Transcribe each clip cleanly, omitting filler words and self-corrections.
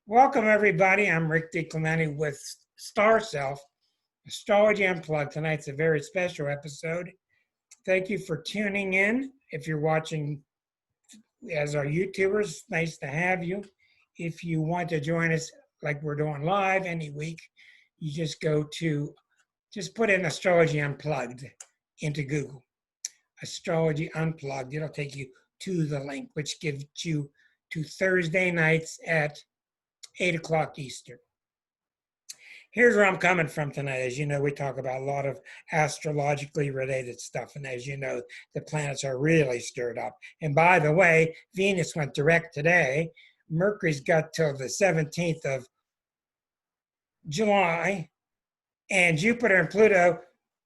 Welcome, everybody. I'm Rick DiClemente with Star Self, Astrology Unplugged. Tonight's a very special episode. Thank you for tuning in. If you're watching as our YouTubers, nice to have you. If you want to join us like we're doing live any week, you just put in Astrology Unplugged into Google. Astrology Unplugged. It'll take you to the link, which gives you to Thursday nights at 8 o'clock Eastern. Here's where I'm coming from tonight. As you know, we talk about a lot of astrologically related stuff. And as you know, the planets are really stirred up. And by the way, Venus went direct today. Mercury's got till the 17th of July. And Jupiter and Pluto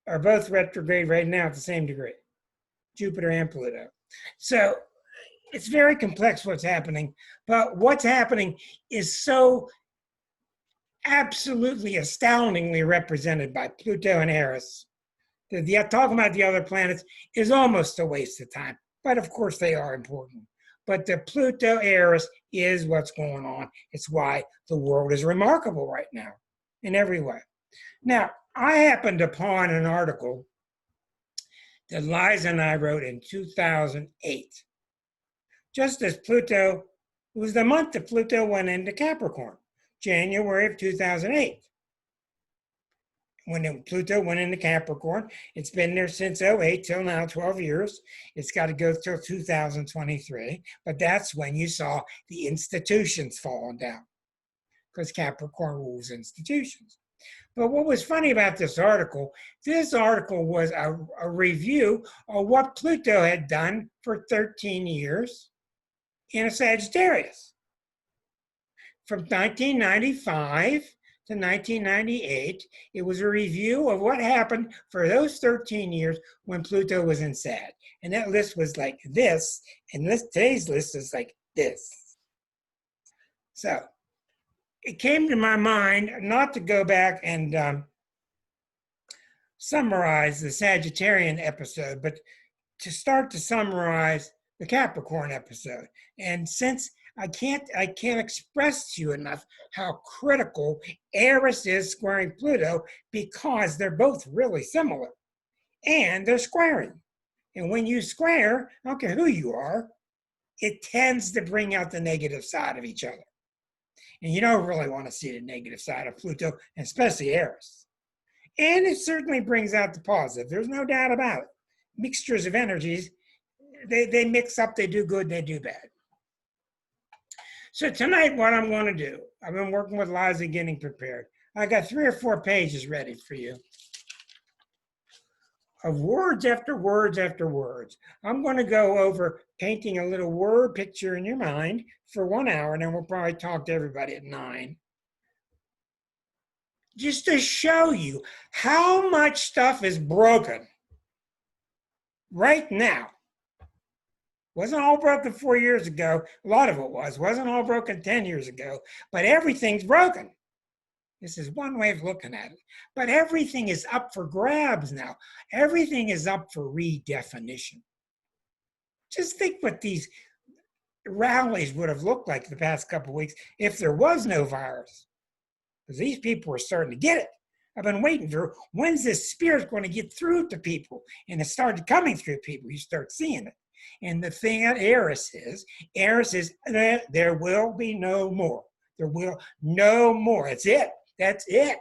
are both retrograde right now at the same degree. Jupiter and Pluto. So it's very complex what's happening, but what's happening is so absolutely astoundingly represented by Pluto and Eris. Talking about the other planets is almost a waste of time, but of course they are important. But the Pluto Eris is what's going on. It's why the world is remarkable right now in every way. Now, I happened upon an article that Liza and I wrote in 2008. Just as Pluto, it was the month that Pluto went into Capricorn, January of 2008. When Pluto went into Capricorn, it's been there since 08 till now, 12 years. It's got to go till 2023, but that's when you saw the institutions falling down, because Capricorn rules institutions. But what was funny about this article was a review of what Pluto had done for 13 years in a Sagittarius. From 1995 to 1998, it was a review of what happened for those 13 years when Pluto was in Sag. And that list was like this, and today's list is like this. So it came to my mind not to go back and summarize the Sagittarian episode, but to start to summarize the Capricorn episode. And since I can't express to you enough how critical Eris is squaring Pluto, because they're both really similar and they're squaring. And when you square, I don't care who you are, it tends to bring out the negative side of each other. And you don't really want to see the negative side of Pluto, especially Eris. And it certainly brings out the positive. There's no doubt about it. Mixtures of energies, they mix up, they do good, they do bad. So tonight, what I'm going to do, I've been working with Liza getting prepared. I got 3 or 4 pages ready for you of words after words after words. I'm going to go over painting a little word picture in your mind for 1 hour, and then we'll probably talk to everybody at 9. Just to show you how much stuff is broken right now. Wasn't all broken 4 years ago. A lot of it wasn't all broken 10 years ago, but everything's broken. This is one way of looking at it. But everything is up for grabs now. Everything is up for redefinition. Just think what these rallies would have looked like the past couple of weeks if there was no virus. Because these people were starting to get it. I've been waiting for, when's this spirit going to get through to people? And it started coming through people. You start seeing it. And the thing at Eris is that there will be no more. There will no more. That's it. That's it.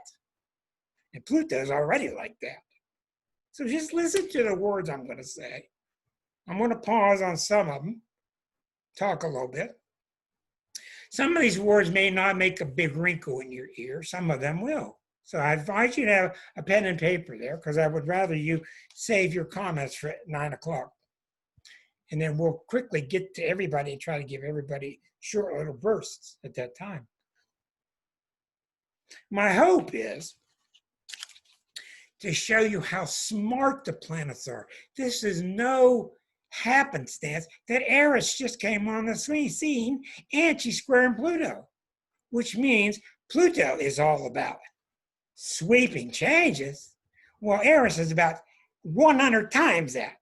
And Pluto's already like that. So just listen to the words I'm going to say. I'm going to pause on some of them, talk a little bit. Some of these words may not make a big wrinkle in your ear. Some of them will. So I advise you to have a pen and paper there, because I would rather you save your comments for 9 o'clock. And then we'll quickly get to everybody and try to give everybody short little bursts at that time. My hope is to show you how smart the planets are. This is no happenstance that Eris just came on the scene and she's squaring Pluto, which means Pluto is all about sweeping changes. Well, Eris is about 100 times that.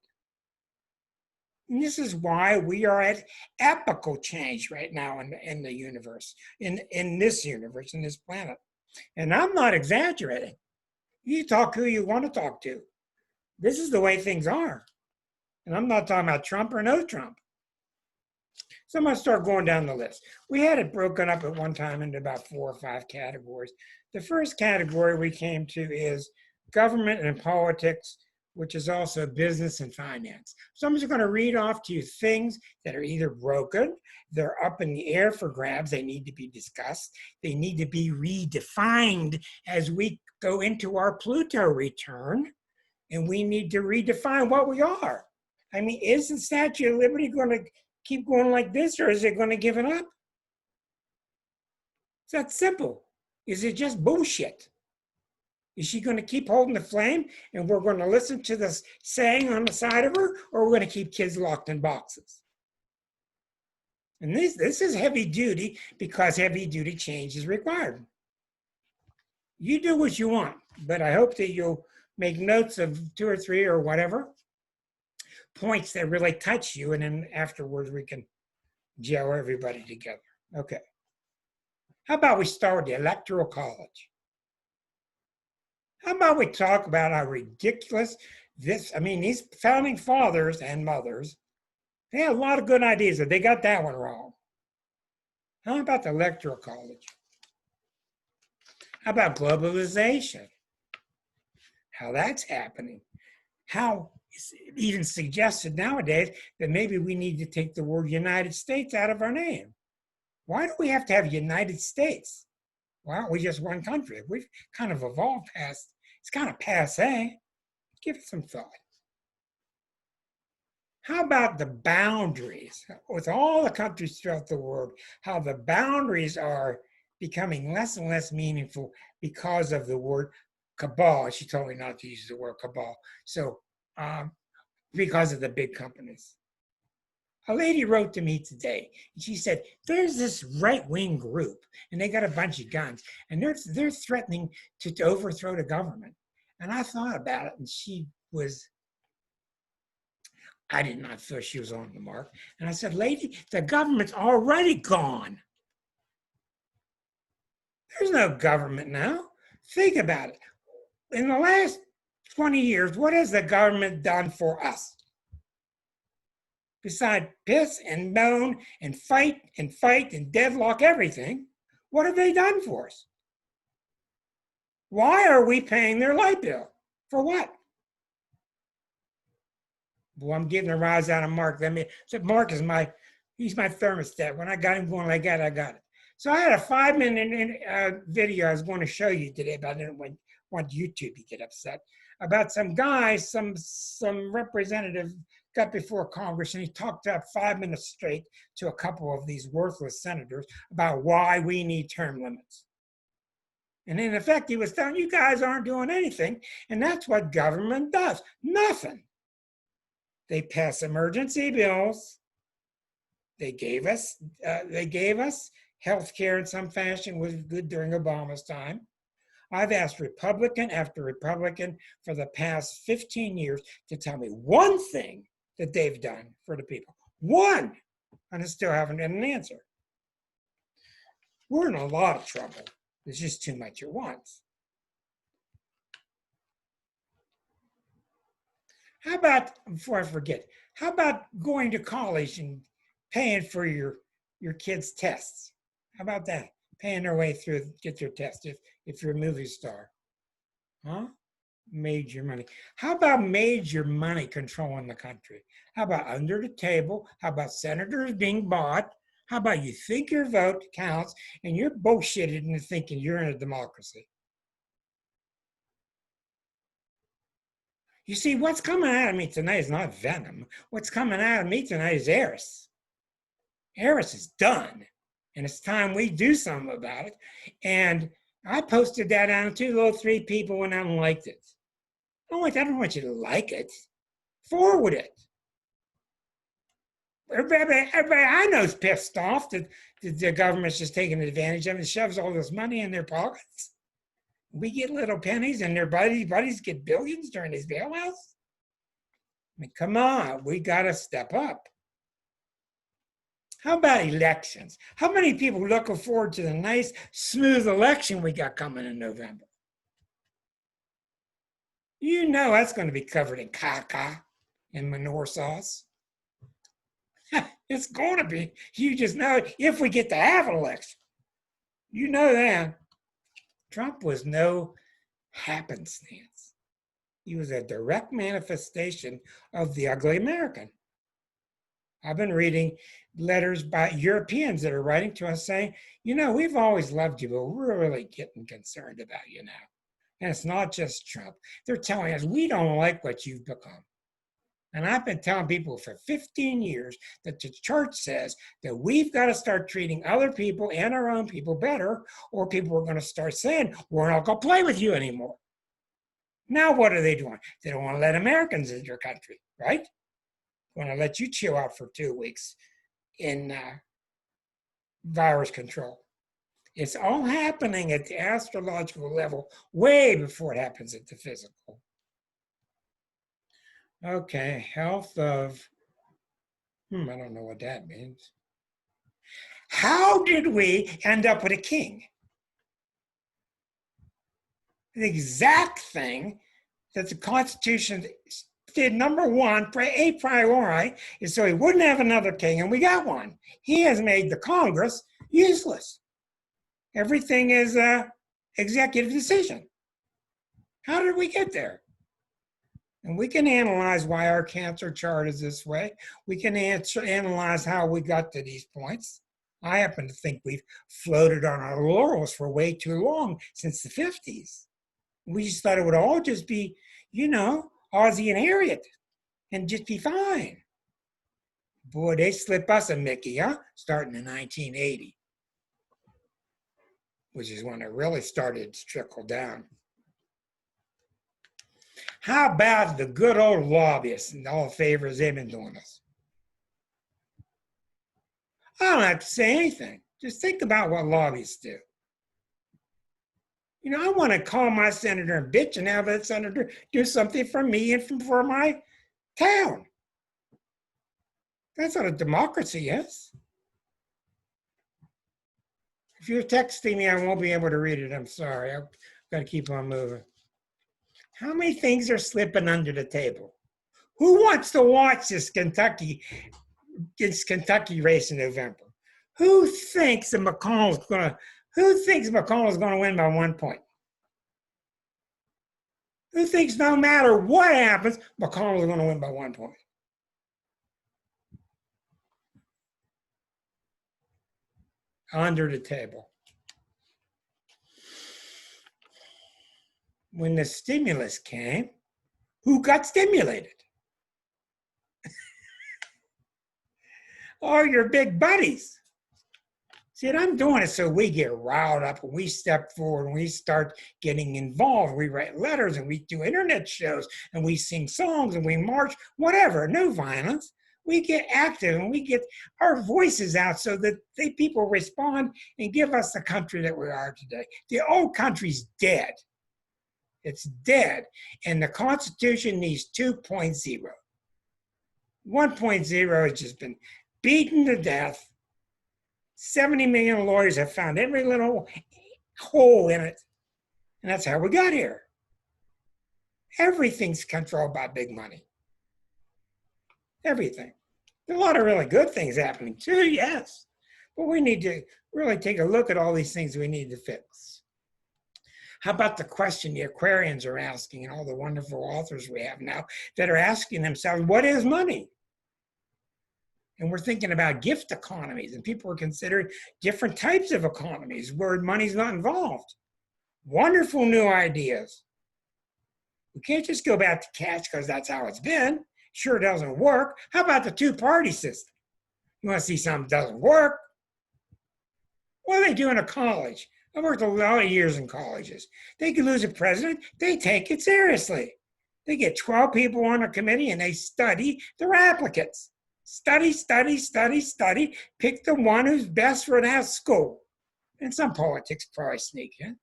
And this is why we are at epochal change right now in the universe, in this universe, in this planet. And I'm not exaggerating. You talk who you want to talk to. This is the way things are. And I'm not talking about Trump or no Trump. So I'm going to start going down the list. We had it broken up at one time into about 4 or 5 categories. The first category we came to is government and politics, which is also business and finance. So I'm just going to read off to you things that are either broken, they're up in the air for grabs, they need to be discussed, they need to be redefined as we go into our Pluto return, and we need to redefine what we are. I mean, is the Statue of Liberty going to keep going like this, or is it going to give it up? It's that simple. Is it just bullshit? Is she going to keep holding the flame and we're going to listen to this saying on the side of her, or we're going to keep kids locked in boxes? And this is heavy duty, because heavy duty change is required. You do what you want, but I hope that you'll make notes of 2 or 3 or whatever points that really touch you, and then afterwards we can gel everybody together. Okay. How about we start with the Electoral College? How about we talk about how ridiculous these founding fathers and mothers, they had a lot of good ideas, but they got that one wrong. How about the Electoral College? How about globalization? How that's happening? How it's even suggested nowadays that maybe we need to take the word United States out of our name. Why do we have to have United States? Why aren't we just one country? We've kind of evolved past, it's kind of passe. Give it some thought. How about the boundaries? With all the countries throughout the world, how the boundaries are becoming less and less meaningful because of the word cabal. She told me not to use the word cabal. So, because of the big companies. A lady wrote to me today, and she said, there's this right-wing group, and they got a bunch of guns, and they're threatening to overthrow the government. And I thought about it, and I did not feel she was on the mark. And I said, lady, the government's already gone. There's no government now. Think about it. In the last 20 years, what has the government done for us? Besides piss and moan and fight and deadlock everything, what have they done for us? Why are we paying their light bill? For what? Well, I'm getting a rise out of Mark. Mark is he's my thermostat. When I got him going like that, I got it. So I had a 5-minute video I was going to show you today, but I didn't want YouTube to get upset, about some guy, some representative got before Congress, and he talked about 5 minutes straight to a couple of these worthless senators about why we need term limits. And in effect, he was telling you guys aren't doing anything, and that's what government does. Nothing. They pass emergency bills. They gave us health care in some fashion, was good during Obama's time. I've asked Republican after Republican for the past 15 years to tell me one thing that they've done for the people. One! And I still haven't had an answer. We're in a lot of trouble. There's just too much at once. How about, before I forget, how about going to college and paying for your kids' tests? How about that? Paying their way through, get their test if you're a movie star. Huh? Major money. How about major money controlling the country? How about under the table? How about senators being bought? How about you think your vote counts and you're bullshitted into thinking you're in a democracy? You see, what's coming out of me tonight is not venom. What's coming out of me tonight is Eris. Eris is done. And it's time we do something about it. And I posted that on 2 little 3 people and I don't liked it. I don't want you to like it. Forward it. Everybody I know is pissed off that the government's just taking advantage of it and shoves all this money in their pockets. We get little pennies and their buddies get billions during these bailouts. I mean, come on, we got to step up. How about elections? How many people are looking forward to the nice, smooth election we got coming in November? You know that's going to be covered in caca and manure sauce. It's going to be. You just know it if we get to have an election. You know that. Trump was no happenstance. He was a direct manifestation of the ugly American. I've been reading letters by Europeans that are writing to us saying, you know, we've always loved you, but we're really getting concerned about you now. And it's not just Trump. They're telling us we don't like what you've become. And I've been telling people for 15 years that the church says that we've got to start treating other people and our own people better, or people are going to start saying, we're not going to play with you anymore. Now what are they doing? They don't want to let Americans in your country, right? They want to let you chill out for 2 weeks in virus control. It's all happening at the astrological level way before it happens at the physical. Okay, health of, I don't know what that means. How did we end up with a king? The exact thing that the Constitution did, number one, a priori, is so he wouldn't have another king, and we got one. He has made the Congress useless. Everything is an executive decision. How did we get there? And we can analyze why our cancer chart is this way. We can analyze how we got to these points. I happen to think we've floated on our laurels for way too long, since the 50s. We just thought it would all just be, you know, Aussie and Harriet and just be fine. Boy, they slip us a Mickey, huh? Starting in 1980, which is when it really started to trickle down. How about the good old lobbyists and all the favors they've been doing us? I don't have to say anything. Just think about what lobbyists do. You know, I want to call my senator and bitch and have that senator do something for me and for my town. That's what a democracy is. If you're texting me, I won't be able to read it. I'm sorry. I've got to keep on moving. How many things are slipping under the table? Who wants to watch this Kentucky race in November? Who thinks that McConnell's going to win by 1 point? Who thinks no matter what happens, McConnell's going to win by 1 point? Under the table. When the stimulus came, who got stimulated? All your big buddies. See, and I'm doing it so we get riled up and we step forward and we start getting involved. We write letters and we do internet shows and we sing songs and we march, whatever, no violence. We get active and we get our voices out so that people respond and give us the country that we are today. The old country's dead. It's dead. And the Constitution needs 2.0. 1.0 has just been beaten to death. 70 million lawyers have found every little hole in it. And that's how we got here. Everything's controlled by big money. Everything. There's a lot of really good things happening too, yes. But we need to really take a look at all these things we need to fix. How about the question the Aquarians are asking and all the wonderful authors we have now that are asking themselves, what is money? And we're thinking about gift economies, and people are considering different types of economies where money's not involved. Wonderful new ideas. We can't just go back to cash because that's how it's been. Sure doesn't work. How about the two-party system? You want to see something that doesn't work? What do they do in a college? I worked a lot of years in colleges. They could lose a president. They take it seriously. They get 12 people on a committee and they study their applicants. Study, study, study, study. Pick the one who's best for that school. And some politics probably sneak in.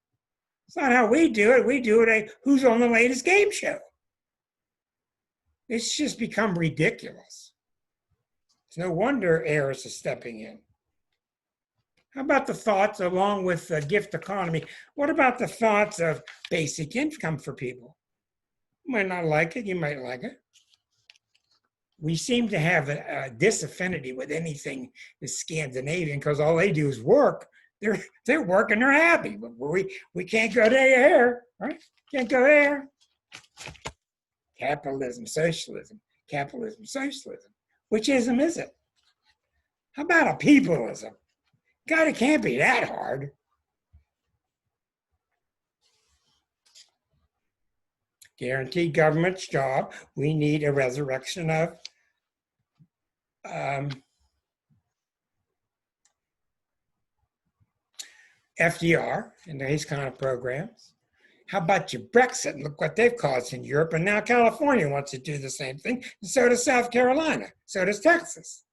It's not how we do it. We do it who's on the latest game show. It's just become ridiculous. It's no wonder heirs are stepping in. How about the thoughts, along with the gift economy, what about the thoughts of basic income for people? You might not like it, you might like it. We seem to have a disaffinity with anything that's Scandinavian because all they do is work. They're working, they're happy, but we can't go there, right? Can't go there. Capitalism, socialism, capitalism, socialism. Which ism is it? How about a peopleism? God, it can't be that hard. Guaranteed government's job. We need a resurrection of FDR and these kind of programs. How about your Brexit? Look what they've caused in Europe. And now California wants to do the same thing. And so does South Carolina. So does Texas.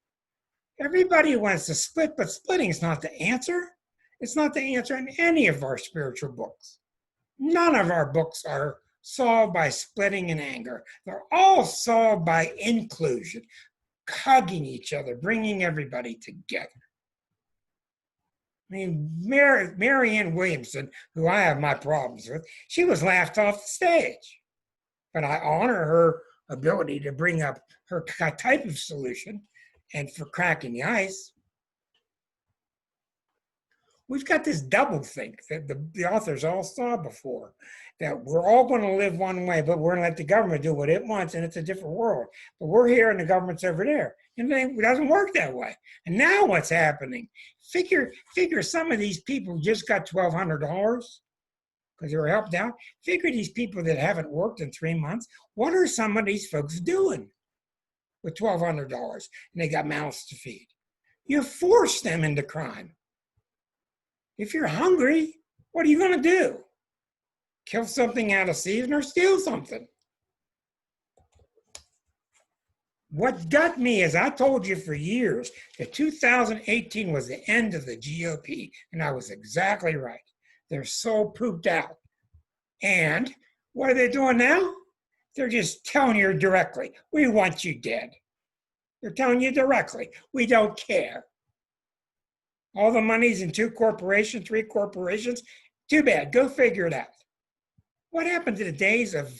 Everybody wants to split, but splitting is not the answer. It's not the answer in any of our spiritual books. None of our books are solved by splitting and anger. They're all solved by inclusion, hugging each other, bringing everybody together. I mean, Marianne Williamson, who I have my problems with, she was laughed off the stage. But I honor her ability to bring up her type of solution and for cracking the ice. We've got this double think that the authors all saw before, that we're all going to live one way, but we're going to let the government do what it wants, and it's a different world. But we're here and the government's over there. And it doesn't work that way. And now what's happening? Figure some of these people just got $1,200 because they were helped out. Figure these people that haven't worked in 3 months. What are some of these folks doing with $1,200 and they got mouths to feed? You force them into crime. If you're hungry, what are you going to do? Kill something out of season or steal something? What got me is I told you for years that 2018 was the end of the GOP, and I was exactly right. They're so pooped out. And what are they doing now? They're just telling you directly, we want you dead. They're telling you directly, we don't care. All the money's in 2 corporations, 3 corporations. Too bad. Go figure it out. What happened to the days of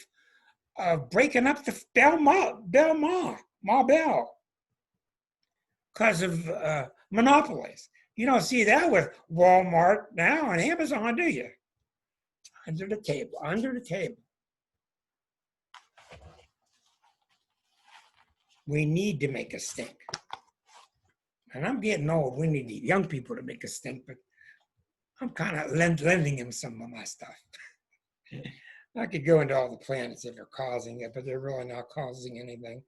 breaking up the Ma Bell because of monopolies? You don't see that with Walmart now and Amazon, do you? Under the table, under the table. We need to make a stink. And I'm getting old. We need young people to make a stink, but I'm kind of lending them some of my stuff. I could go into all the planets that are causing it, but they're really not causing anything.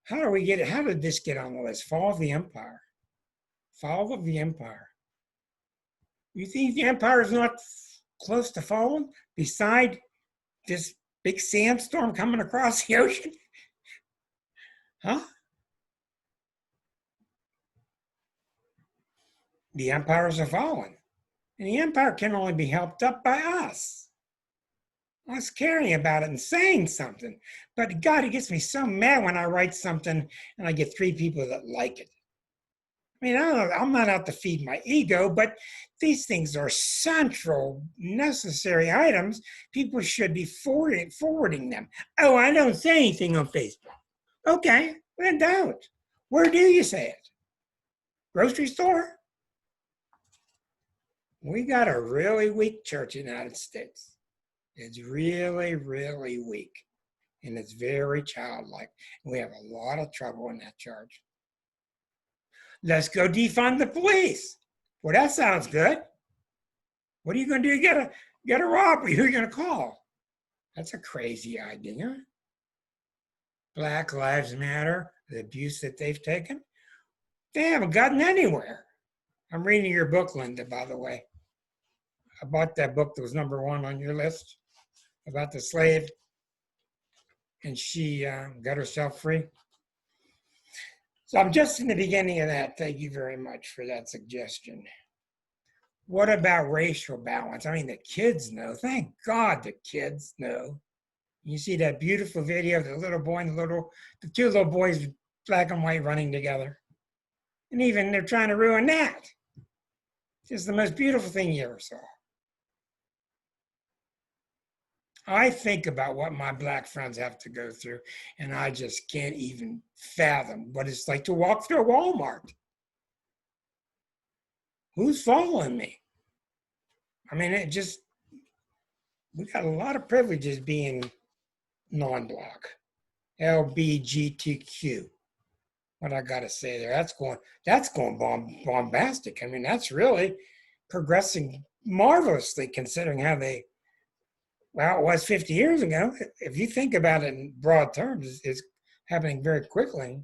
How do we get it? How did this get on the list? Fall of the Empire. Fall of the Empire. You think the Empire is not close to falling beside this big sandstorm coming across the ocean? Huh? The empires are falling. And the empire can only be helped up by us caring about it and saying something. But God, it gets me so mad when I write something and I get 3 people that like it. I mean, I'm not out to feed my ego, but these things are central, necessary items. People should be forwarding them. Oh, I don't say anything on Facebook. Okay, then don't. Where do you say it? Grocery store? We got a really weak church in the United States. It's really, really weak. And it's very childlike. We have a lot of trouble in that church. Let's go defund the police. Well, that sounds good. What are you going to do? You get a robbery. Who are you going to call? That's a crazy idea. Black Lives Matter, the abuse that they've taken, they haven't gotten anywhere. I'm reading your book, Linda, by the way. I bought that book that was #1 on your list about the slave, and she got herself free. So I'm just in the beginning of that. Thank you very much for that suggestion. What about racial balance? I mean, the kids know. Thank God the kids know. You see that beautiful video of the little boy and the two little boys, black and white, running together. And even they're trying to ruin that. It's the most beautiful thing you ever saw. I think about what my black friends have to go through, and I just can't even fathom what it's like to walk through a Walmart. Who's following me? I mean, we got a lot of privileges being non-black, LBGTQ. What I got to say there? That's going bombastic. I mean, that's really progressing marvelously considering how it was 50 years ago. If you think about it in broad terms, it's happening very quickly.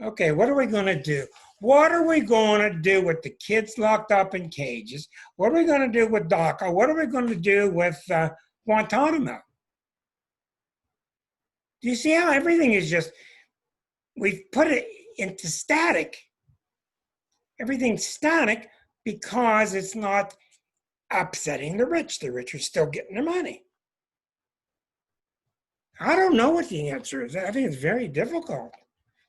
Okay, what are we going to do? What are we going to do with the kids locked up in cages? What are we going to do with DACA? What are we going to do with Guantanamo? Do you see how everything is just, we've put it into static. Everything's static because it's not upsetting the rich. The rich are still getting their money. I don't know what the answer is. I think it's very difficult.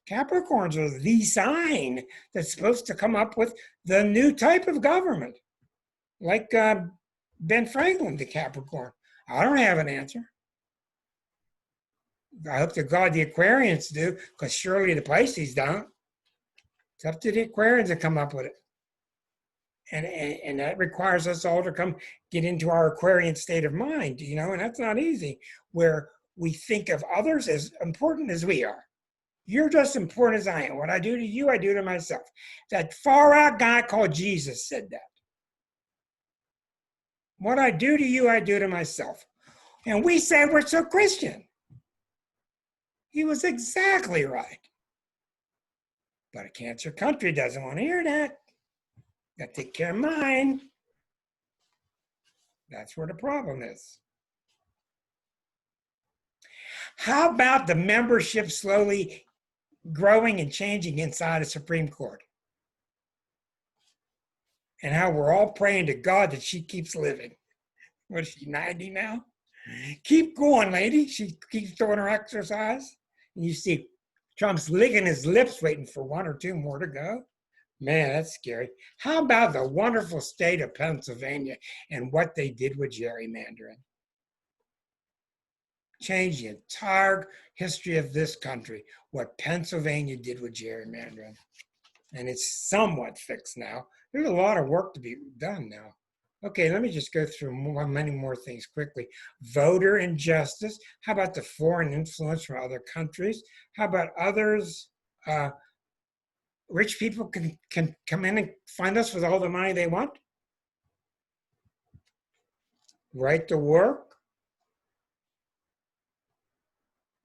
Capricorns are the sign that's supposed to come up with the new type of government. Like Ben Franklin, the Capricorn. I don't have an answer. I hope to God the Aquarians do, because surely the Pisces don't. It's up to the Aquarians to come up with it. And that requires us all to get into our Aquarian state of mind, and that's not easy, where we think of others as important as we are. You're just as important as I am. What I do to you, I do to myself. That far out guy called Jesus said that. What I do to you, I do to myself. And we say we're so Christian. He was exactly right. But a cancer country doesn't want to hear that. Got to take care of mine. That's where the problem is. How about the membership slowly growing and changing inside the Supreme Court? And how we're all praying to God that she keeps living. What is she, 90 now? Keep going, lady. She keeps doing her exercise. And you see Trump's licking his lips waiting for one or two more to go. Man, that's scary. How about the wonderful state of Pennsylvania and what they did with gerrymandering? Changed the entire history of this country, what Pennsylvania did with gerrymandering. And it's somewhat fixed now. There's a lot of work to be done now. Okay, let me just go through many more things quickly. Voter injustice. How about the foreign influence from other countries? How about others? Rich people can come in and find us with all the money they want? Right to work?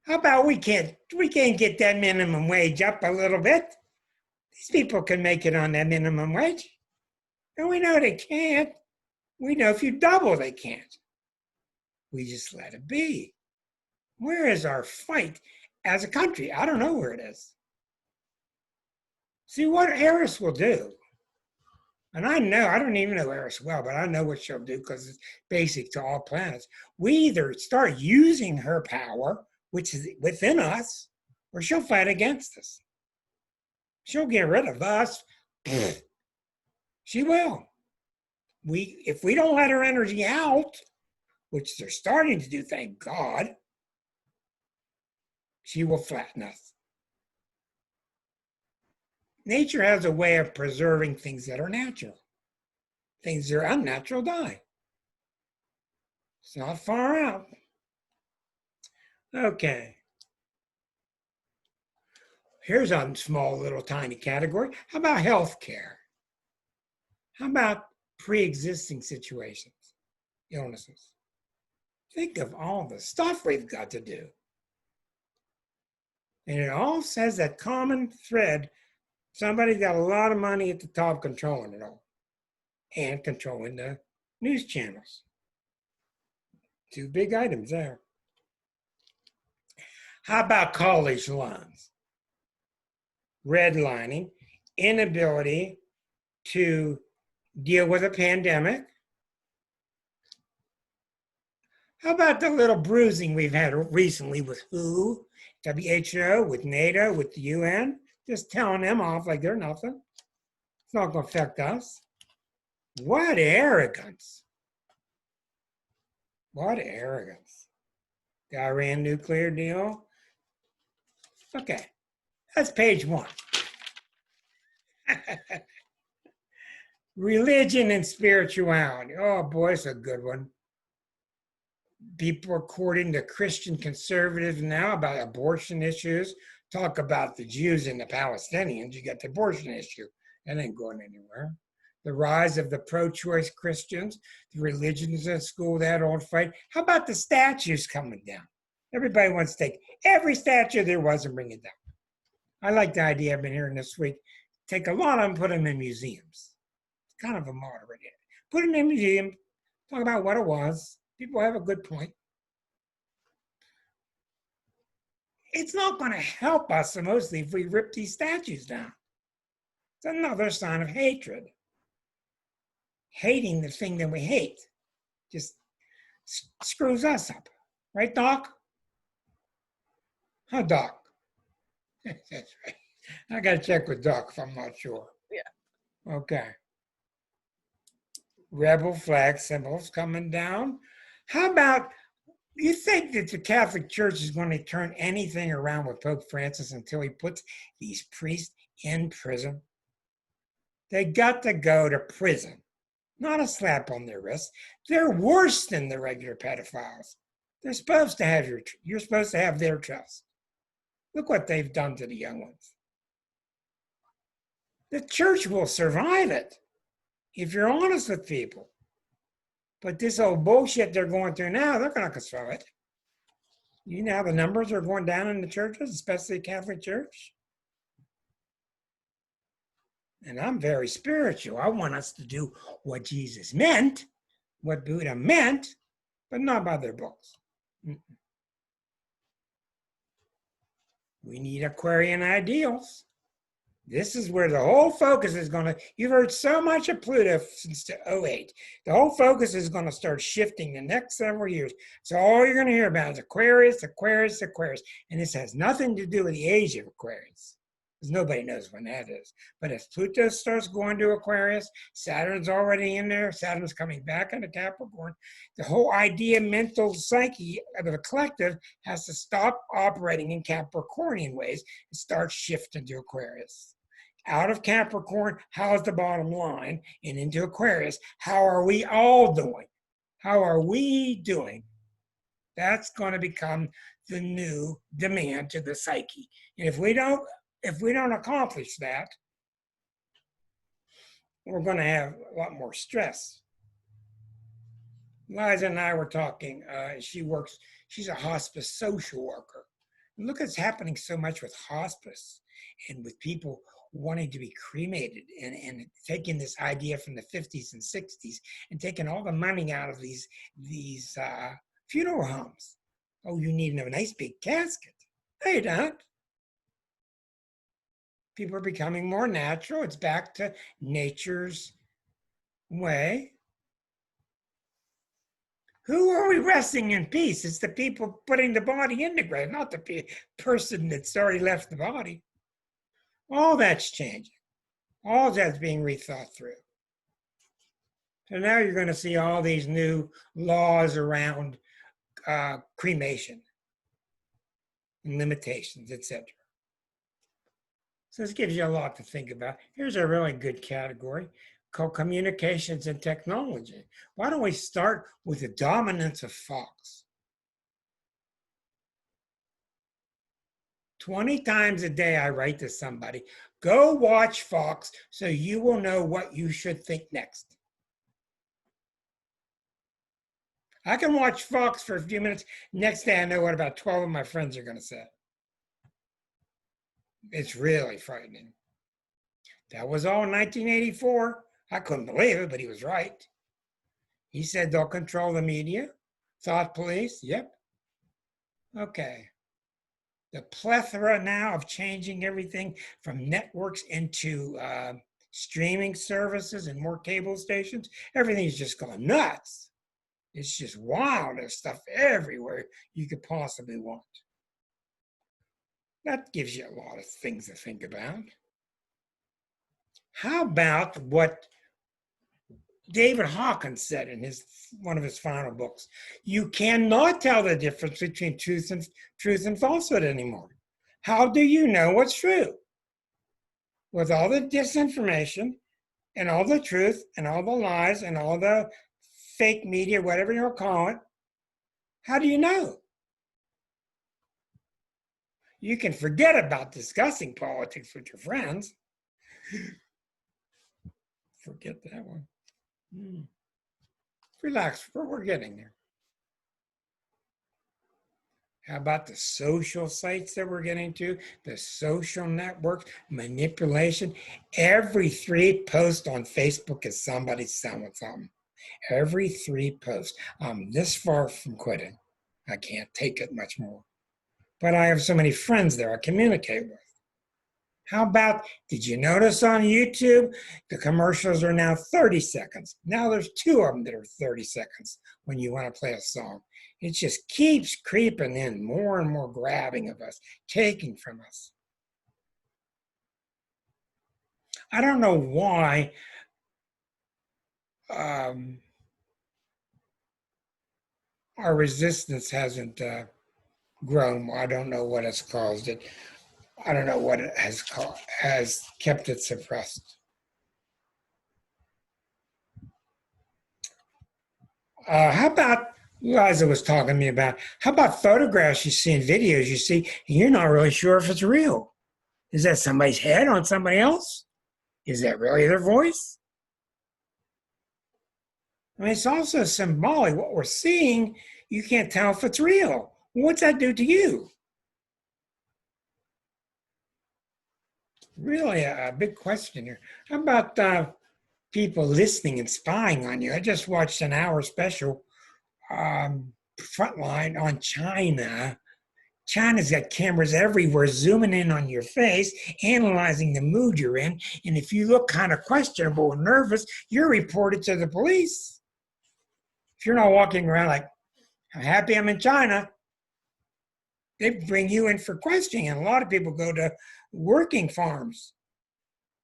How about we can't get that minimum wage up a little bit? These people can make it on that minimum wage. And we know they can't. We know if you double, they can't. We just let it be. Where is our fight as a country? I don't know where it is. See what Eris will do. And I don't even know Eris well, but I know what she'll do because it's basic to all planets. We either start using her power, which is within us, or she'll fight against us. She'll get rid of us. She will. If we don't let her energy out, which they're starting to do, thank God, she will flatten us. Nature has a way of preserving things that are natural. Things that are unnatural die. It's not far out. Okay. Here's a small little tiny category. How about healthcare? How about pre-existing situations, illnesses? Think of all the stuff we've got to do. And it all says that common thread. Somebody's got a lot of money at the top controlling it all and controlling the news channels. Two big items there. How about college loans? Redlining, inability to deal with a pandemic, How about the little bruising we've had recently with WHO, WHO, with NATO, with the UN? Just telling them off like they're nothing. It's not going to affect us. What arrogance. What arrogance. The Iran nuclear deal. Okay, that's page 1. Religion and spirituality. Oh boy, it's a good one. People are quoting the Christian conservatives now about abortion issues. Talk about the Jews and the Palestinians. You got the abortion issue. That ain't going anywhere. The rise of the pro-choice Christians, the religions in school, that old fight. How about the statues coming down? Everybody wants to take every statue there was and bring it down. I like the idea I've been hearing this week. Take a lot of them, put them in museums. It's kind of a moderate idea. Put it in a museum, talk about what it was. People have a good point. It's not going to help us mostly if we rip these statues down. It's another sign of hatred. Hating the thing that we hate just screws us up. Right, Doc? Huh, Doc? That's right. I got to check with Doc if I'm not sure. Yeah. Okay. Rebel flag symbols coming down. How about, you think that the Catholic Church is going to turn anything around with Pope Francis until he puts these priests in prison? They got to go to prison, not a slap on their wrist. They're worse than the regular pedophiles. They're supposed to have you're supposed to have their trust. Look what they've done to the young ones. The church will survive it if you're honest with people. But this old bullshit they're going through now, they're going to control it. You know how the numbers are going down in the churches, especially the Catholic Church? And I'm very spiritual. I want us to do what Jesus meant, what Buddha meant, but not by their books. We need Aquarian ideals. This is where the whole focus is going to, you've heard so much of Pluto since 2008. The whole focus is going to start shifting the next several years. So all you're going to hear about is Aquarius, Aquarius, Aquarius. And this has nothing to do with the age of Aquarius, because nobody knows when that is. But if Pluto starts going to Aquarius, Saturn's already in there, Saturn's coming back into Capricorn, the whole idea, mental psyche of the collective has to stop operating in Capricornian ways and start shifting to Aquarius. Out of Capricorn, how's the bottom line? And into Aquarius, how are we all doing? How are we doing? That's going to become the new demand to the psyche. And if we don't accomplish that, we're going to have a lot more stress. Liza and I were talking. She's a hospice social worker. And look what's happening so much with hospice and with people wanting to be cremated and taking this idea from the 50s and 60s and taking all the money out of these funeral homes. Oh, you need a nice big casket. No, you don't. People are becoming more natural. It's back to nature's way. Who are we resting in peace? It's the people putting the body in the grave, not the person that's already left the body. All that's changing. All that's being rethought through. So now you're going to see all these new laws around cremation and limitations, etc. So this gives you a lot to think about. Here's a really good category called communications and technology. Why don't we start with the dominance of Fox? 20 times a day I write to somebody, go watch Fox so you will know what you should think next. I can watch Fox for a few minutes. Next day I know what about 12 of my friends are going to say. It's really frightening. That was all in 1984. I couldn't believe it, but he was right. He said they'll control the media. Thought police, yep. Okay. The plethora now of changing everything from networks into streaming services and more cable stations, everything's just going nuts. It's just wild. There's stuff everywhere you could possibly want. That gives you a lot of things to think about. How about what David Hawkins said in one of his final books? You cannot tell the difference between truth and falsehood anymore. How do you know what's true? With all the disinformation and all the truth and all the lies and all the fake media, whatever you'll call it, how do you know? You can forget about discussing politics with your friends. Forget that one. Relax, we're getting there. How about the social sites that we're getting to? The social networks, manipulation. Every 3 posts on Facebook is somebody selling something. Every 3 posts. I'm this far from quitting. I can't take it much more. But I have so many friends there I communicate with. How about, did you notice on YouTube, the commercials are now 30 seconds. Now there's 2 of them that are 30 seconds when you want to play a song. It just keeps creeping in, more and more grabbing of us, taking from us. I don't know why our resistance hasn't grown. I don't know what has caused it. I don't know what it has kept it suppressed. How about, Liza was talking to me about, how about photographs you see and videos you see, and you're not really sure if it's real? Is that somebody's head on somebody else? Is that really their voice? I mean, it's also symbolic. What we're seeing, you can't tell if it's real. What's that do to you? Really a big question here. How about people listening and spying on you? I just watched an hour special Frontline on China. China's got cameras everywhere zooming in on your face, analyzing the mood you're in. And if you look kind of questionable and nervous, you're reported to the police. If you're not walking around like, I'm happy I'm in China, they bring you in for questioning. And a lot of people go to working farms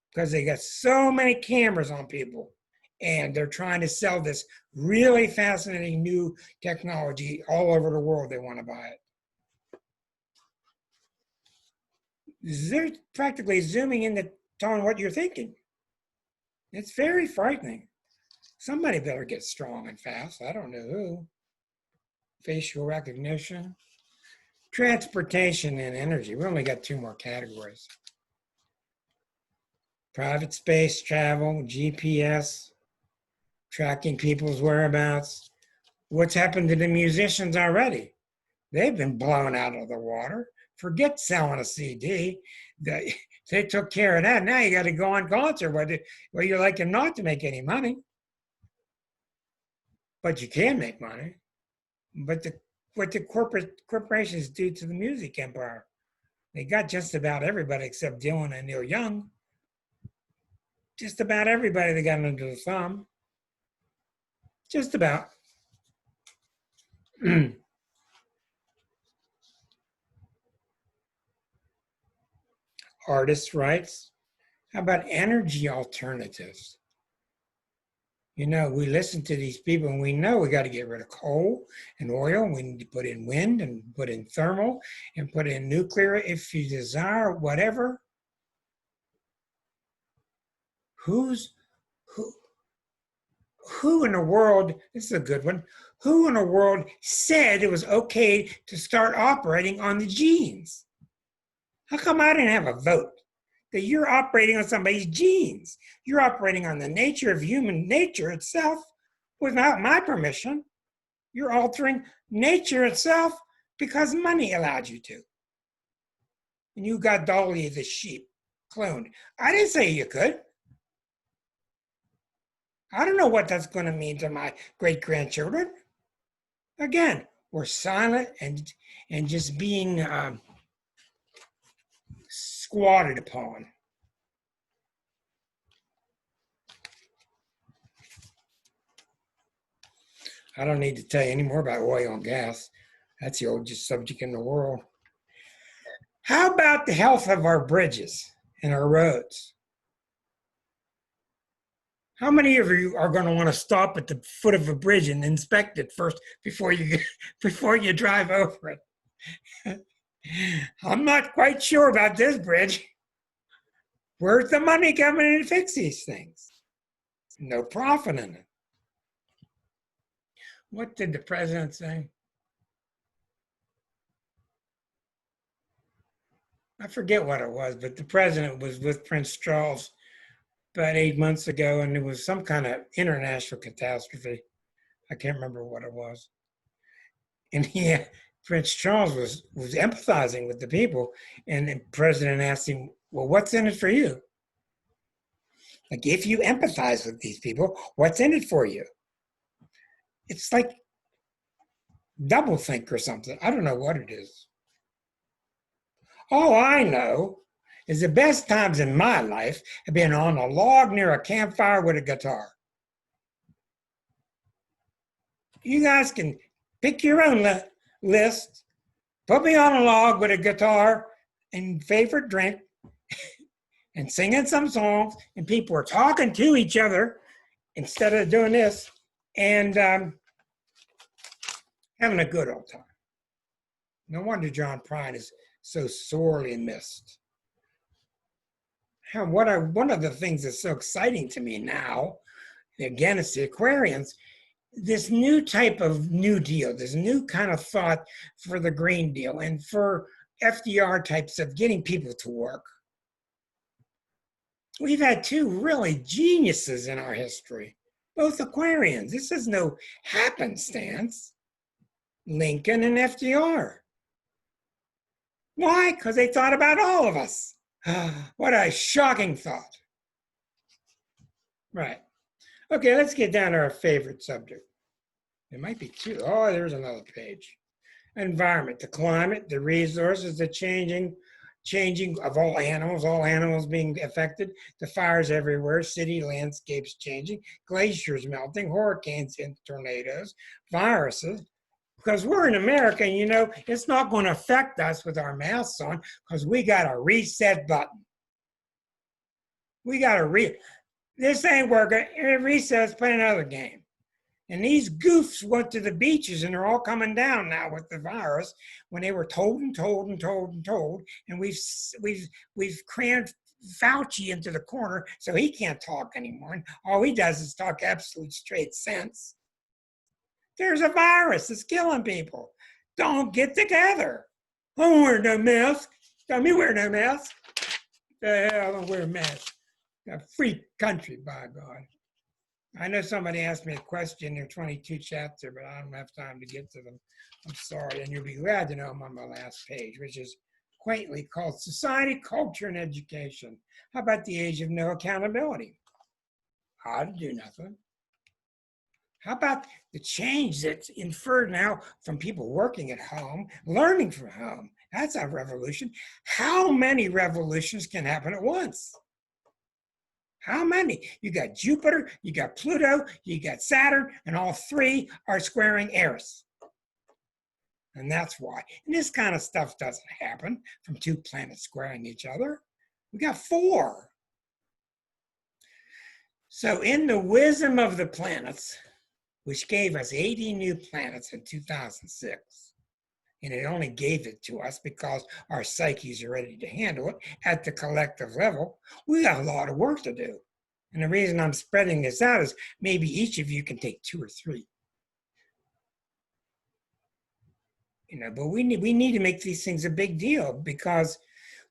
because they got so many cameras on people. And they're trying to sell this really fascinating new technology all over the world. They want to buy it. They're practically zooming in to telling what you're thinking. It's very frightening. Somebody better get strong and fast. I don't know who. Facial recognition. Transportation and energy. We only got 2 more categories. Private space travel, GPS, tracking people's whereabouts. What's happened to the musicians already? They've been blown out of the water. Forget selling a CD. They took care of that. Now you got to go on concert whether you like it not to make any money. But you can make money. But what the corporations do to the music empire, they got just about everybody except Dylan and Neil Young. Just about everybody they got under the thumb. Just about. Artists' rights. How about energy alternatives? You know, we listen to these people and we know we got to get rid of coal and oil. We need to put in wind and put in thermal and put in nuclear if you desire, whatever. Who in the world, this is a good one, who in the world said it was okay to start operating on the genes? How come I didn't have a vote? That you're operating on somebody's genes. You're operating on the nature of human nature itself without my permission. You're altering nature itself because money allowed you to. And you got Dolly the sheep cloned. I didn't say you could. I don't know what that's going to mean to my great-grandchildren. Again, we're silent and just being squatted upon. I don't need to tell you any more about oil and gas. That's the oldest subject in the world. How about the health of our bridges and our roads? How many of you are going to want to stop at the foot of a bridge and inspect it first before you before you drive over it? I'm not quite sure about this bridge. Where's the money coming in to fix these things? No profit in it. What did the president say? I forget what it was, but the president was with Prince Charles about 8 months ago, and it was some kind of international catastrophe. I can't remember what it was. And Prince Charles was empathizing with the people, and the president asked him, "Well, what's in it for you? Like, if you empathize with these people, what's in it for you?" It's like doublethink or something. I don't know what it is. All I know is the best times in my life have been on a log near a campfire with a guitar. You guys can pick your own list. Put me on a log with a guitar and favorite drink and singing some songs, and people are talking to each other instead of doing this, and having a good old time. No wonder John Prine is so sorely missed. One of the things that's so exciting to me now, again, it's the Aquarians, this new type of New Deal, this new kind of thought for the Green Deal and for FDR types of getting people to work. We've had two really geniuses in our history, both Aquarians. This is no happenstance. Lincoln and FDR. Why? Because they thought about all of us. What a shocking thought. Right. Okay, let's get down to our favorite subject. There might be two. Oh, there's another page. Environment, the climate, the resources, the changing of all animals being affected, the fires everywhere, city landscapes changing, glaciers melting, hurricanes and tornadoes, viruses. Because we're in America, and it's not going to affect us with our masks on because we got a reset button. We got this ain't working. Reset, play another game. And these goofs went to the beaches, and they're all coming down now with the virus when they were told. And we've crammed Fauci into the corner so he can't talk anymore. And all he does is talk absolute straight sense. There's a virus that's killing people. Don't get together. I don't wear no mask. Got me wear no mask. The hell, I don't wear a mask. A free country, by God. I know somebody asked me a question in 22 chapter, but I don't have time to get to them. I'm sorry, and you'll be glad to know I'm on my last page, which is quaintly called Society, Culture, and Education. How about the age of no accountability? How to do nothing. How about the change that's inferred now from people working at home, learning from home? That's a revolution. How many revolutions can happen at once? How many? You got Jupiter, you got Pluto, you got Saturn, and all three are squaring Eris. And that's why. And this kind of stuff doesn't happen from two planets squaring each other. We got four. So in the wisdom of the planets, which gave us 80 new planets in 2006. And it only gave it to us because our psyches are ready to handle it at the collective level. We got a lot of work to do. And the reason I'm spreading this out is maybe each of you can take 2 or 3. But we need to make these things a big deal, because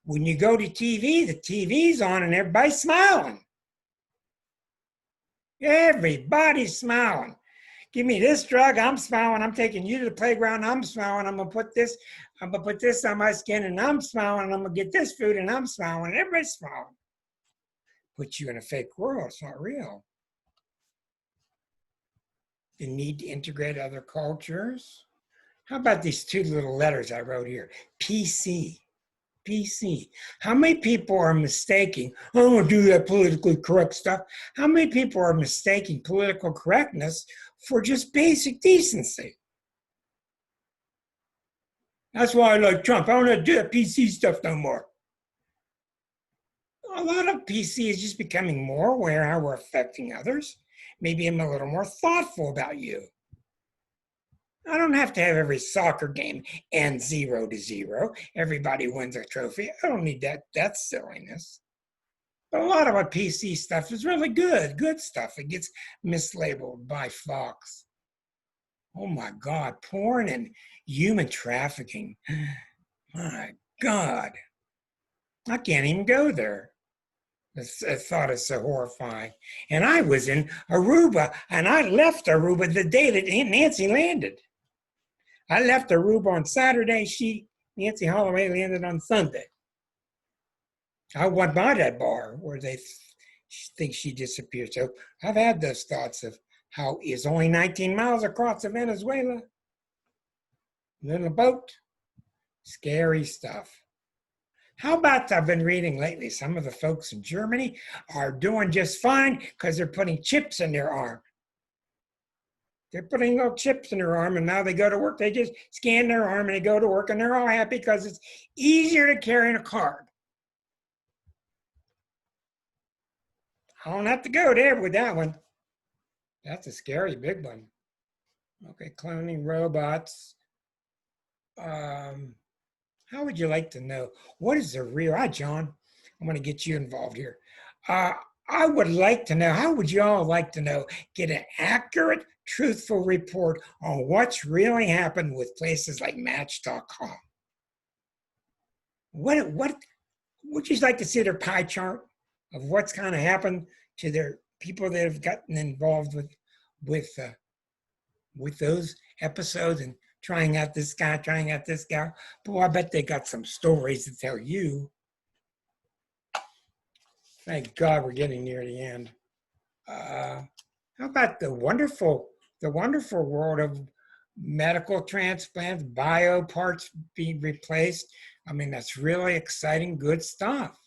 when you go to TV, the TV's on and everybody's smiling. Everybody's smiling. Give me this drug, I'm smiling. I'm taking you to the playground, I'm smiling. I'm gonna put this on my skin, and I'm smiling. And I'm gonna get this food, and I'm smiling. And everybody's smiling. Put you in a fake world. It's not real. The need to integrate other cultures. How about these 2 little letters I wrote here? PC. PC. How many people are mistaking, I don't want to do that politically correct stuff. How many people are mistaking political correctness for just basic decency? That's why I like Trump. I don't want to do that PC stuff no more. A lot of PC is just becoming more aware how we're affecting others. Maybe I'm a little more thoughtful about you. I don't have to have every soccer game end 0-0. Everybody wins a trophy. I don't need that. That's silliness. But a lot of our PC stuff is really good stuff. It gets mislabeled by Fox. Oh my God, porn and human trafficking. My God. I can't even go there. I thought it's so horrifying. And I was in Aruba, and I left Aruba the day that Nancy landed. I left Aruba on Saturday. Nancy Holloway, landed on Sunday. I went by that bar where they think she disappeared. So I've had those thoughts of how it's only 19 miles across to Venezuela. Little boat. Scary stuff. How about I've been reading lately, some of the folks in Germany are doing just fine because they're putting chips in their arm. They're putting little chips in their arm, and now they go to work. They just scan their arm and they go to work, and they're all happy because it's easier to carry in a card. I don't have to go there with that one. That's a scary big one. Okay, cloning robots. How would you like to know? What is the real? Hi, John. I'm going to get you involved here. I would like to know, how would you all like to know, get an accurate, truthful report on what's really happened with places like Match.com? What would you like to see their pie chart of what's kind of happened to their people that have gotten involved with those episodes and trying out this guy, trying out this guy? Boy, I bet they got some stories to tell you. Thank God we're getting near the end. How about the wonderful world of medical transplants, bio parts being replaced? I mean, that's really exciting, good stuff.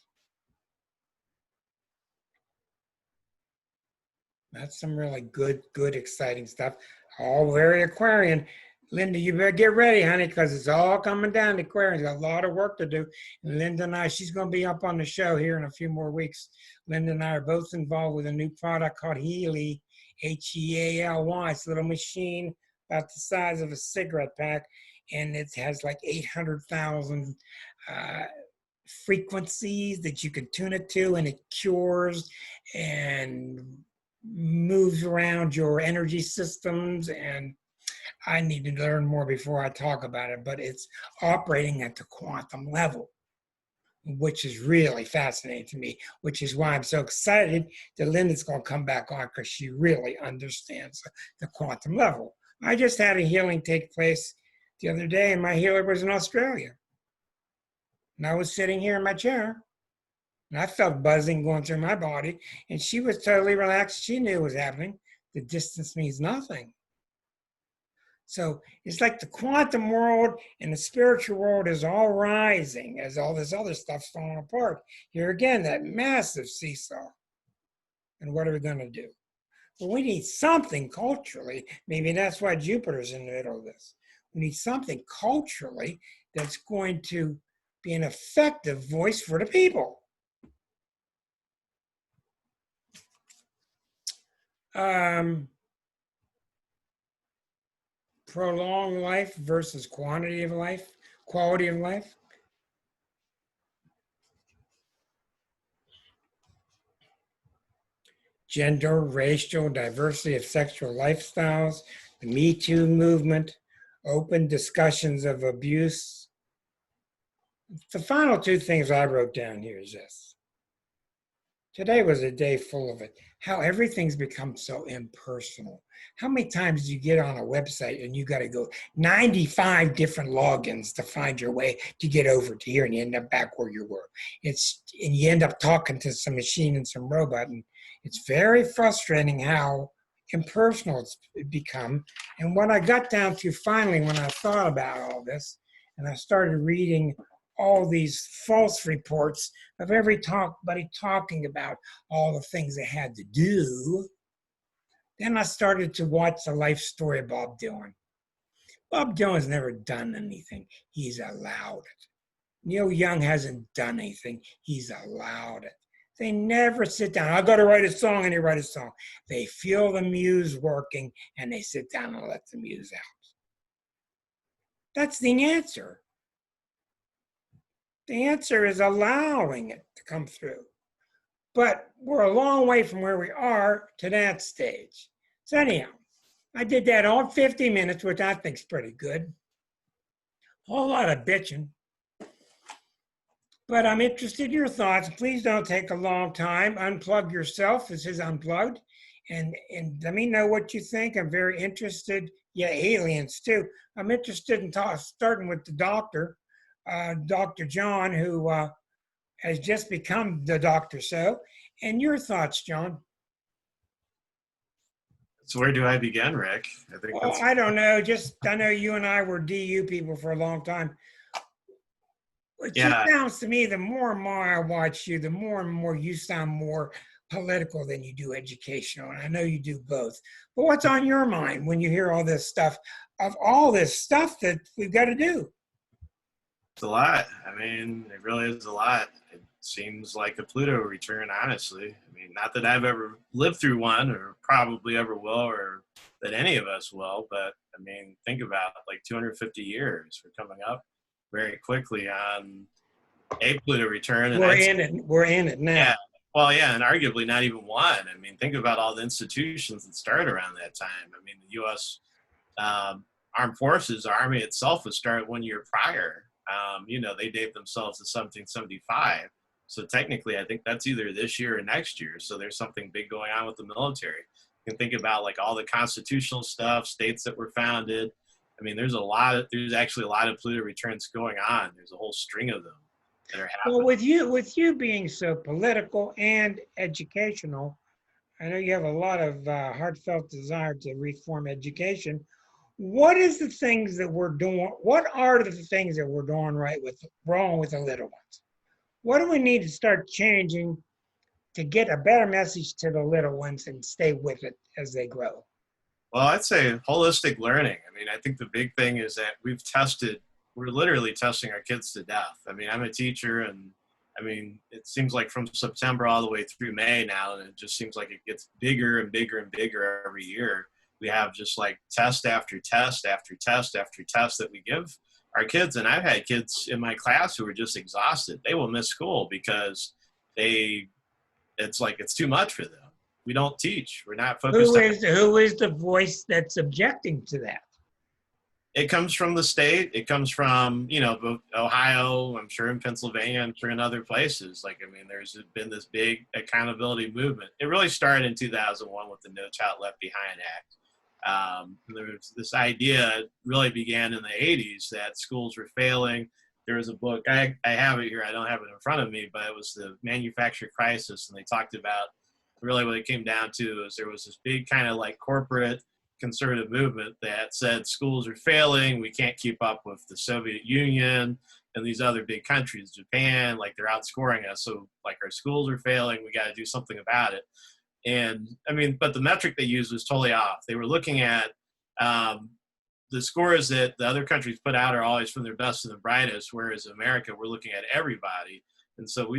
That's some really good, exciting stuff. All very Aquarian. Linda, you better get ready, honey, because it's all coming down to Aquarius. Got a lot of work to do. And Linda and I, she's going to be up on the show here in a few more weeks. Linda and I are both involved with a new product called Healy, Healy. It's a little machine about the size of a cigarette pack, and it has like 800,000 frequencies that you can tune it to, and it cures and moves around your energy systems. And I need to learn more before I talk about it, but it's operating at the quantum level, which is really fascinating to me, which is why I'm so excited that Linda's going to come back on, because she really understands the quantum level. I just had a healing take place the other day, and my healer was in Australia. And I was sitting here in my chair, and I felt buzzing going through my body, and she was totally relaxed. She knew what was happening. The distance means nothing. So it's like the quantum world and the spiritual world is all rising as all this other stuff's falling apart. Here again, that massive seesaw. And what are we going to do? Well, we need something culturally. Maybe that's why Jupiter's in the middle of this. We need something culturally that's going to be an effective voice for the people. Prolonged life versus quality of life. Gender, racial, diversity of sexual lifestyles, the Me Too movement, open discussions of abuse. The final two things I wrote down here is this. Today was a day full of it. How everything's become so impersonal. How many times do you get on a website and you got to go 95 different logins to find your way to get over to here, and you end up back where you were. And you end up talking to some machine and some robot, and it's very frustrating how impersonal it's become. And what I got down to finally when I thought about all this, and I started reading all these false reports of everybody talking about all the things they had to do, then I started to watch the life story of Bob Dylan. Bob Dylan's never done anything. He's allowed it. Neil Young hasn't done anything. He's allowed it. They never sit down. I got to write a song, and they write a song. They feel the muse working, and they sit down and let the muse out. That's the answer. The answer is allowing it to come through. But we're a long way from where we are to that stage. So anyhow, I did that all 50 minutes, which I think is pretty good. A whole lot of bitching. But I'm interested in your thoughts. Please don't take a long time. Unplug yourself. This is Unplugged. And let me know what you think. I'm very interested. Yeah, aliens too. I'm interested in starting with the doctor, Dr. John, who has just become the Dr. So. And your thoughts, John? So where do I begin, Rick? I don't know. I know you and I were DU people for a long time. It just sounds to me, the more and more I watch you, the more and more you sound more political than you do educational. And I know you do both. But what's on your mind when you hear all this stuff, of all this stuff that we've got to do? It's a lot. I mean, it really is a lot. It seems like a Pluto return, honestly. I mean, not that I've ever lived through one or probably ever will or that any of us will, but I mean, think about like 250 years. We're coming up very quickly on a Pluto return. And we're in it now. Yeah. Well, yeah, and arguably not even one. I mean, think about all the institutions that started around that time. I mean, the U.S. Armed Forces, Army itself was started 1 year prior. They dated themselves to 1775. So technically, I think that's either this year or next year. So there's something big going on with the military. You can think about like all the constitutional stuff, states that were founded. I mean, there's actually a lot of Pluto returns going on. There's a whole string of them that are happening. Well, with you being so political and educational, I know you have a lot of heartfelt desire to reform education. What is the things that we're doing? What are the things that we're doing wrong with the little ones? What do we need to start changing to get a better message to the little ones and stay with it as they grow? Well, I'd say holistic learning. I mean, I think the big thing is that we're literally testing our kids to death. I mean, I'm a teacher, and I mean, it seems like from September all the way through May now, and it just seems like it gets bigger and bigger and bigger every year. We have just like test after test after test after test that we give our kids. And I've had kids in my class who are just exhausted. They will miss school because it's too much for them. We don't teach. We're not focused. Who is the voice that's objecting to that? It comes from the state. It comes from, Ohio, I'm sure in Pennsylvania, I'm sure in other places. Like, I mean, there's been this big accountability movement. It really started in 2001 with the No Child Left Behind Act. There's this idea really began in the 80s that schools were failing. There was a book, I have it here, I don't have it in front of me, but it was the Manufacturing Crisis, and they talked about really what it came down to is there was this big kind of like corporate conservative movement that said schools are failing, we can't keep up with the Soviet Union and these other big countries, Japan, like they're outscoring us, so like our schools are failing, we got to do something about it. And I mean, but the metric they used was totally off. They were looking at the scores that the other countries put out are always from their best and the brightest, whereas in America, we're looking at everybody. And so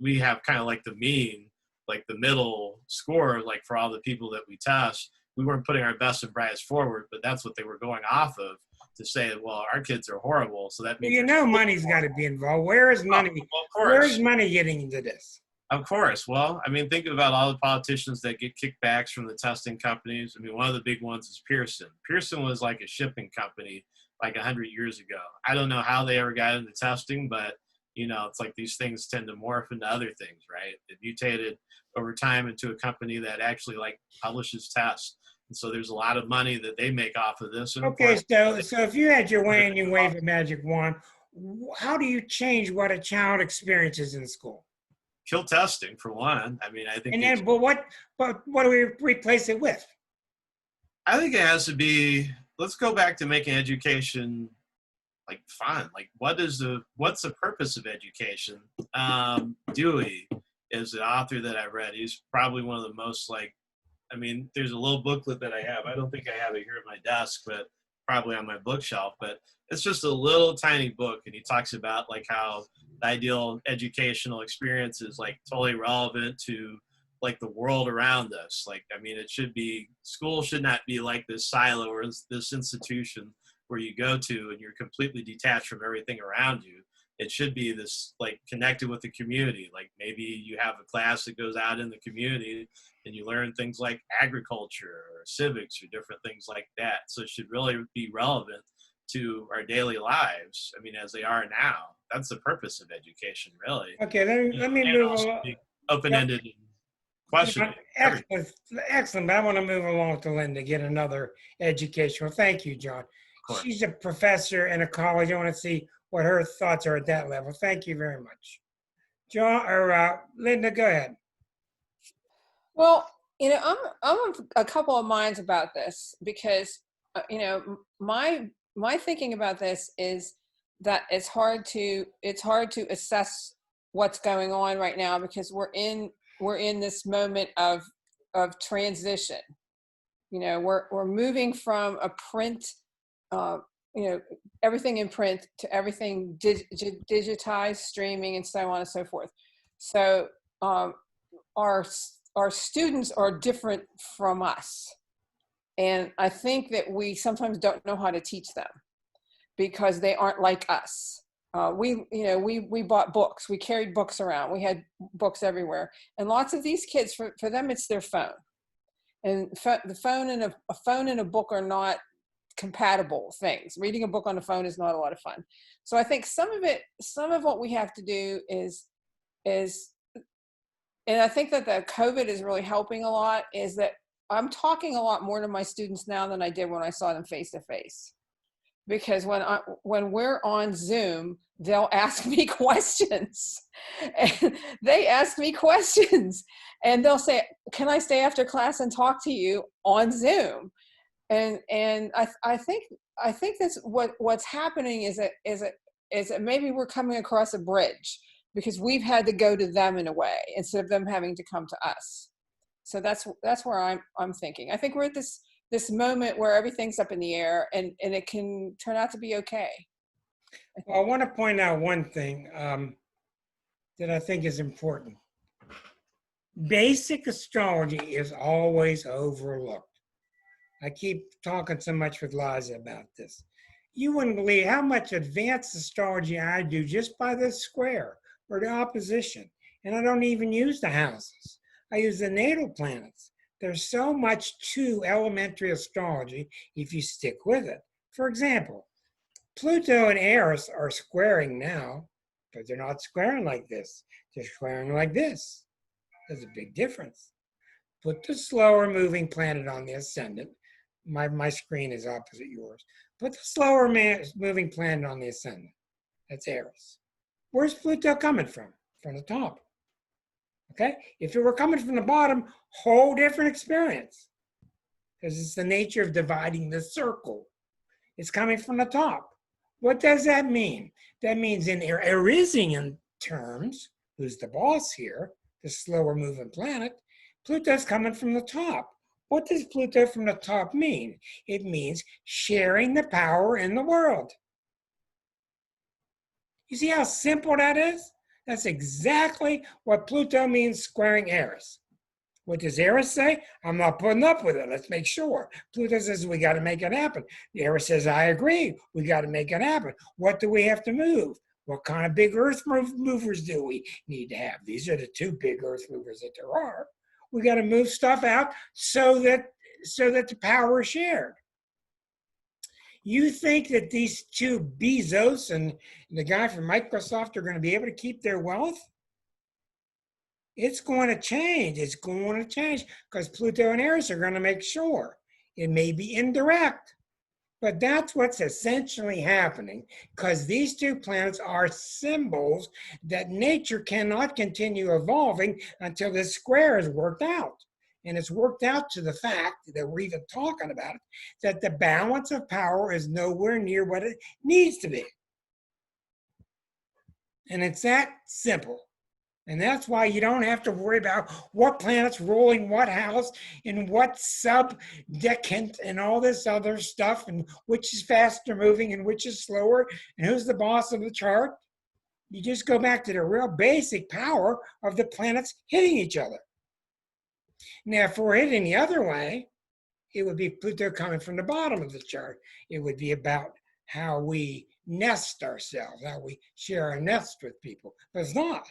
we have kind of like the mean, like the middle score, like for all the people that we test. We weren't putting our best and brightest forward, but that's what they were going off of to say, well, our kids are horrible. So that means money's got to be involved. Where is money? Where is money getting into this? Of course. Well, I mean, think about all the politicians that get kickbacks from the testing companies. I mean, one of the big ones is Pearson. Pearson was like a shipping company like 100 years ago. I don't know how they ever got into testing, but, it's like these things tend to morph into other things, right? It mutated over time into a company that actually like publishes tests. And so there's a lot of money that they make off of this. And okay, so if you had your way and you wave a magic wand, how do you change what a child experiences in school? Kill testing for one. I mean, I think. And then, but what do we replace it with? I think it has to be. Let's go back to making education like fun. Like what's the purpose of education? Dewey is the author that I read. He's probably one of the most like, I mean, there's a little booklet that I have. I don't think I have it here at my desk, but probably on my bookshelf. But it's just a little tiny book, and he talks about like how the ideal educational experience is like totally relevant to like the world around us. Like, I mean, school should not be like this silo or this institution where you go to and you're completely detached from everything around you. It should be this like connected with the community. Like maybe you have a class that goes out in the community and you learn things like agriculture or civics or different things like that. So it should really be relevant to our daily lives. I mean, as they are now. That's the purpose of education, really. Okay, let me and move also along. be open-ended and questioning. Excellent, excellent. But I want to move along to Linda, get another educational. Thank you, John. She's a professor in a college. I want to see what her thoughts are at that level. Thank you very much. John or Linda, go ahead. Well, I'm of a couple of minds about this because my thinking about this is that it's hard to assess what's going on right now because we're in this moment of transition. We're moving from a print, everything in print to everything digitized, streaming, and so on and so forth. So our students are different from us, and I think that we sometimes don't know how to teach them because they aren't like us. We bought books, we carried books around, we had books everywhere, and lots of these kids, for them, it's their phone, and the phone and a phone and a book are not compatible things. Reading a book on the phone is not a lot of fun. So I think some of what we have to do is, and I think that the COVID is really helping a lot, is that I'm talking a lot more to my students now than I did when I saw them face to face. Because when we're on Zoom, they'll ask me questions, and they ask me questions, and they'll say, "Can I stay after class and talk to you on Zoom?" And I think that's what's happening is that maybe we're coming across a bridge because we've had to go to them in a way instead of them having to come to us. So that's where I'm thinking. I think we're at this moment where everything's up in the air and it can turn out to be okay. Well, I want to point out one thing that I think is important. Basic astrology is always overlooked. I keep talking so much with Liza about this. You wouldn't believe how much advanced astrology I do just by the square or the opposition. And I don't even use the houses. I use the natal planets. There's so much to elementary astrology if you stick with it. For example, Pluto and Eris are squaring now, but they're not squaring like this. They're squaring like this. There's a big difference. Put the slower moving planet on the ascendant. My screen is opposite yours. Put the slower moving planet on the ascendant. That's Eris. Where's Pluto coming from? From the top. Okay? If it were coming from the bottom, whole different experience. Because it's the nature of dividing the circle. It's coming from the top. What does that mean? That means in Arisian terms, who's the boss here, the slower moving planet, Pluto's coming from the top. What does Pluto from the top mean? It means sharing the power in the world. You see how simple that is? That's exactly what Pluto means squaring Eris. What does Eris say? I'm not putting up with it. Let's make sure. Pluto says we got to make it happen. Eris says, I agree. We got to make it happen. What do we have to move? What kind of big earth movers do we need to have? These are the two big earth movers that there are. We got to move stuff out so that the power is shared. You think that these two Bezos and the guy from Microsoft are going to be able to keep their wealth? It's going to change. It's going to change because Pluto and Eris are going to make sure. It may be indirect, but that's what's essentially happening because these two planets are symbols that nature cannot continue evolving until this square is worked out. And it's worked out to the fact that we're even talking about it, that the balance of power is nowhere near what it needs to be. And it's that simple. And that's why you don't have to worry about what planet's ruling what house and what sub-decant and all this other stuff, and which is faster moving and which is slower, and who's the boss of the chart. You just go back to the real basic power of the planets hitting each other. Now, if we're hitting the other way, it would be Pluto coming from the bottom of the chart. It would be about how we nest ourselves, how we share a nest with people. But it's not.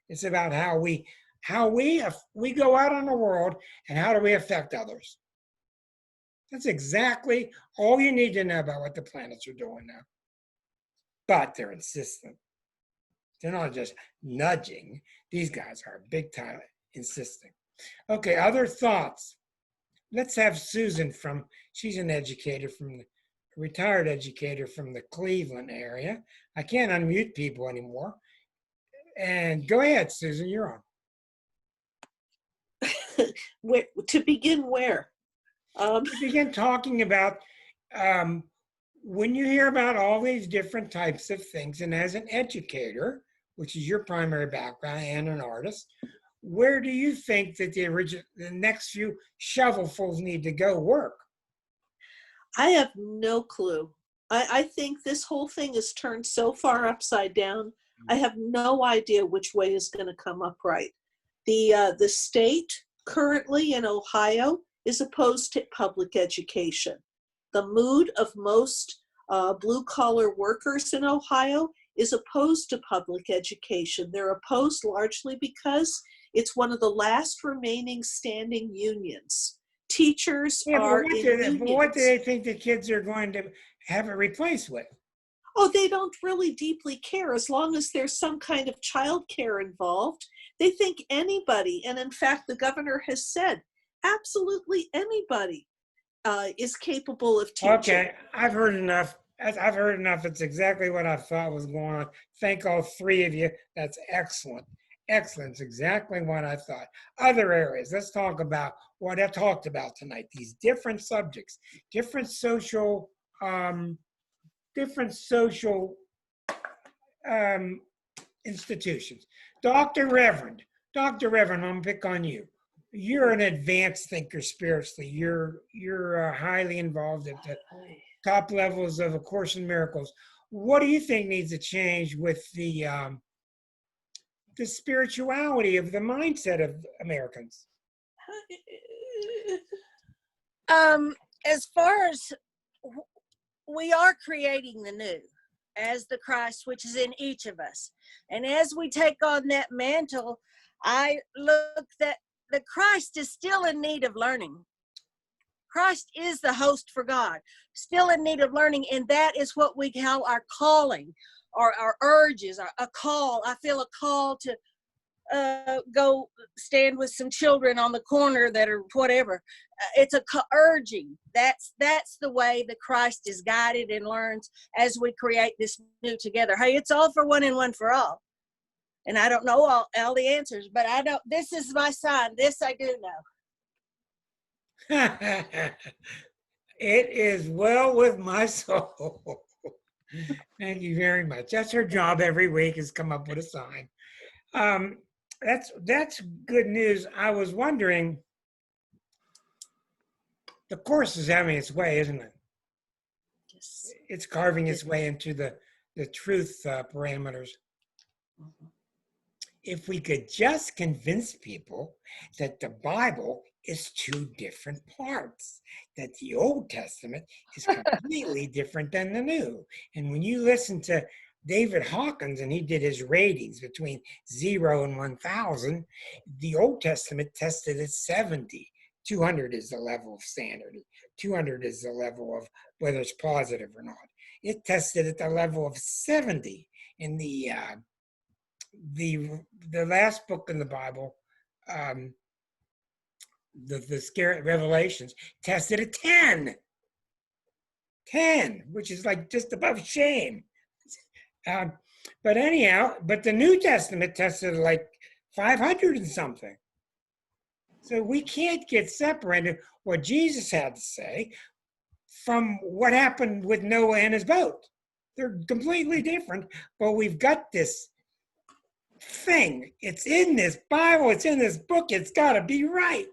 It's about how we go out in the world and how do we affect others. That's exactly all you need to know about what the planets are doing now. But they're insistent. They're not just nudging. These guys are big time insisting. Okay, other thoughts. Let's have Susan she's an educator retired educator from the Cleveland area. I can't unmute people anymore. And go ahead, Susan, you're on. To begin where? To begin talking about when you hear about all these different types of things, and as an educator, which is your primary background, and an artist, where do you think that the next few shovelfuls need to go work? I have no clue. I think this whole thing is turned so far upside down. I have no idea which way is going to come up right. The state currently in Ohio is opposed to public education. The mood of most blue-collar workers in Ohio is opposed to public education. They're opposed largely because it's one of the last remaining standing unions. Teachers are in unions. But what do they think the kids are going to have it replaced with? Oh, they don't really deeply care as long as there's some kind of child care involved. They think anybody, and in fact, the governor has said, absolutely anybody is capable of teaching. Okay, I've heard enough. I've heard enough. It's exactly what I thought was going on. Thank all three of you. That's excellent. Excellent. It's exactly what I thought. Other areas. Let's talk about what I talked about tonight. These different subjects, different social institutions. Dr. Reverend, I'm gonna pick on you. You're an advanced thinker spiritually. You're highly involved at the top levels of A Course in Miracles. What do you think needs to change with the spirituality of the mindset of Americans? As far as we are creating the new as the Christ, which is in each of us. And as we take on that mantle, I look that the Christ is still in need of learning. Christ is the host for God, still in need of learning. And that is what we call our calling, or our urges, a call. I feel a call to go stand with some children on the corner that are whatever. It's a urging. That's the way the Christ is guided and learns as we create this new together. Hey, it's all for one and one for all. And I don't know all the answers, but I don't. This is my sign. This I do know. It is well with my soul. Thank you very much. That's her job every week, is come up with a sign. That's good news. I was wondering, the Course is having its way, isn't it? Yes. It's carving its way into the truth parameters. Mm-hmm. If we could just convince people that the Bible is two different parts, that the Old Testament is completely different than the New. And when you listen to David Hawkins, and he did his ratings between 0 and 1,000, the Old Testament tested at 70. 200 is the level of standard. 200 is the level of whether it's positive or not. It tested at the level of 70. In the last book in the Bible, the scary Revelations, tested at 10. 10, which is like just above shame. But anyhow, the New Testament tested like 500 and something. So we can't get separated what Jesus had to say from what happened with Noah and his boat. They're completely different, but we've got this thing. It's in this Bible, it's in this book, it's got to be right.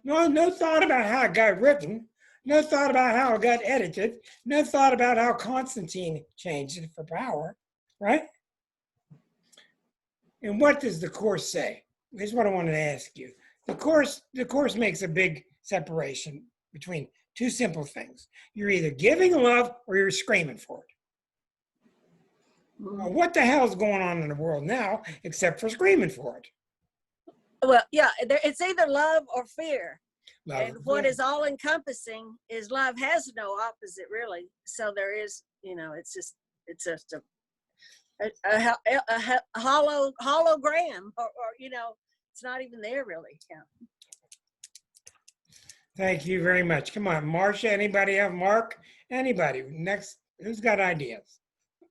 No thought about how it got written, no thought about how it got edited, no thought about how Constantine changed it for power, right? And what does the Course say? Here's what I wanted to ask you. The Course makes a big separation between two simple things. You're either giving love or you're screaming for it. Well, what the hell's going on in the world now except for screaming for it? Well, yeah, it's either love or fear. Love And what is all encompassing is love has no opposite, really. So there is, it's just a hologram, or it's not even there, really. Yeah. Thank you very much. Come on, Marcia, anybody have Mark? Anybody? Next, who's got ideas?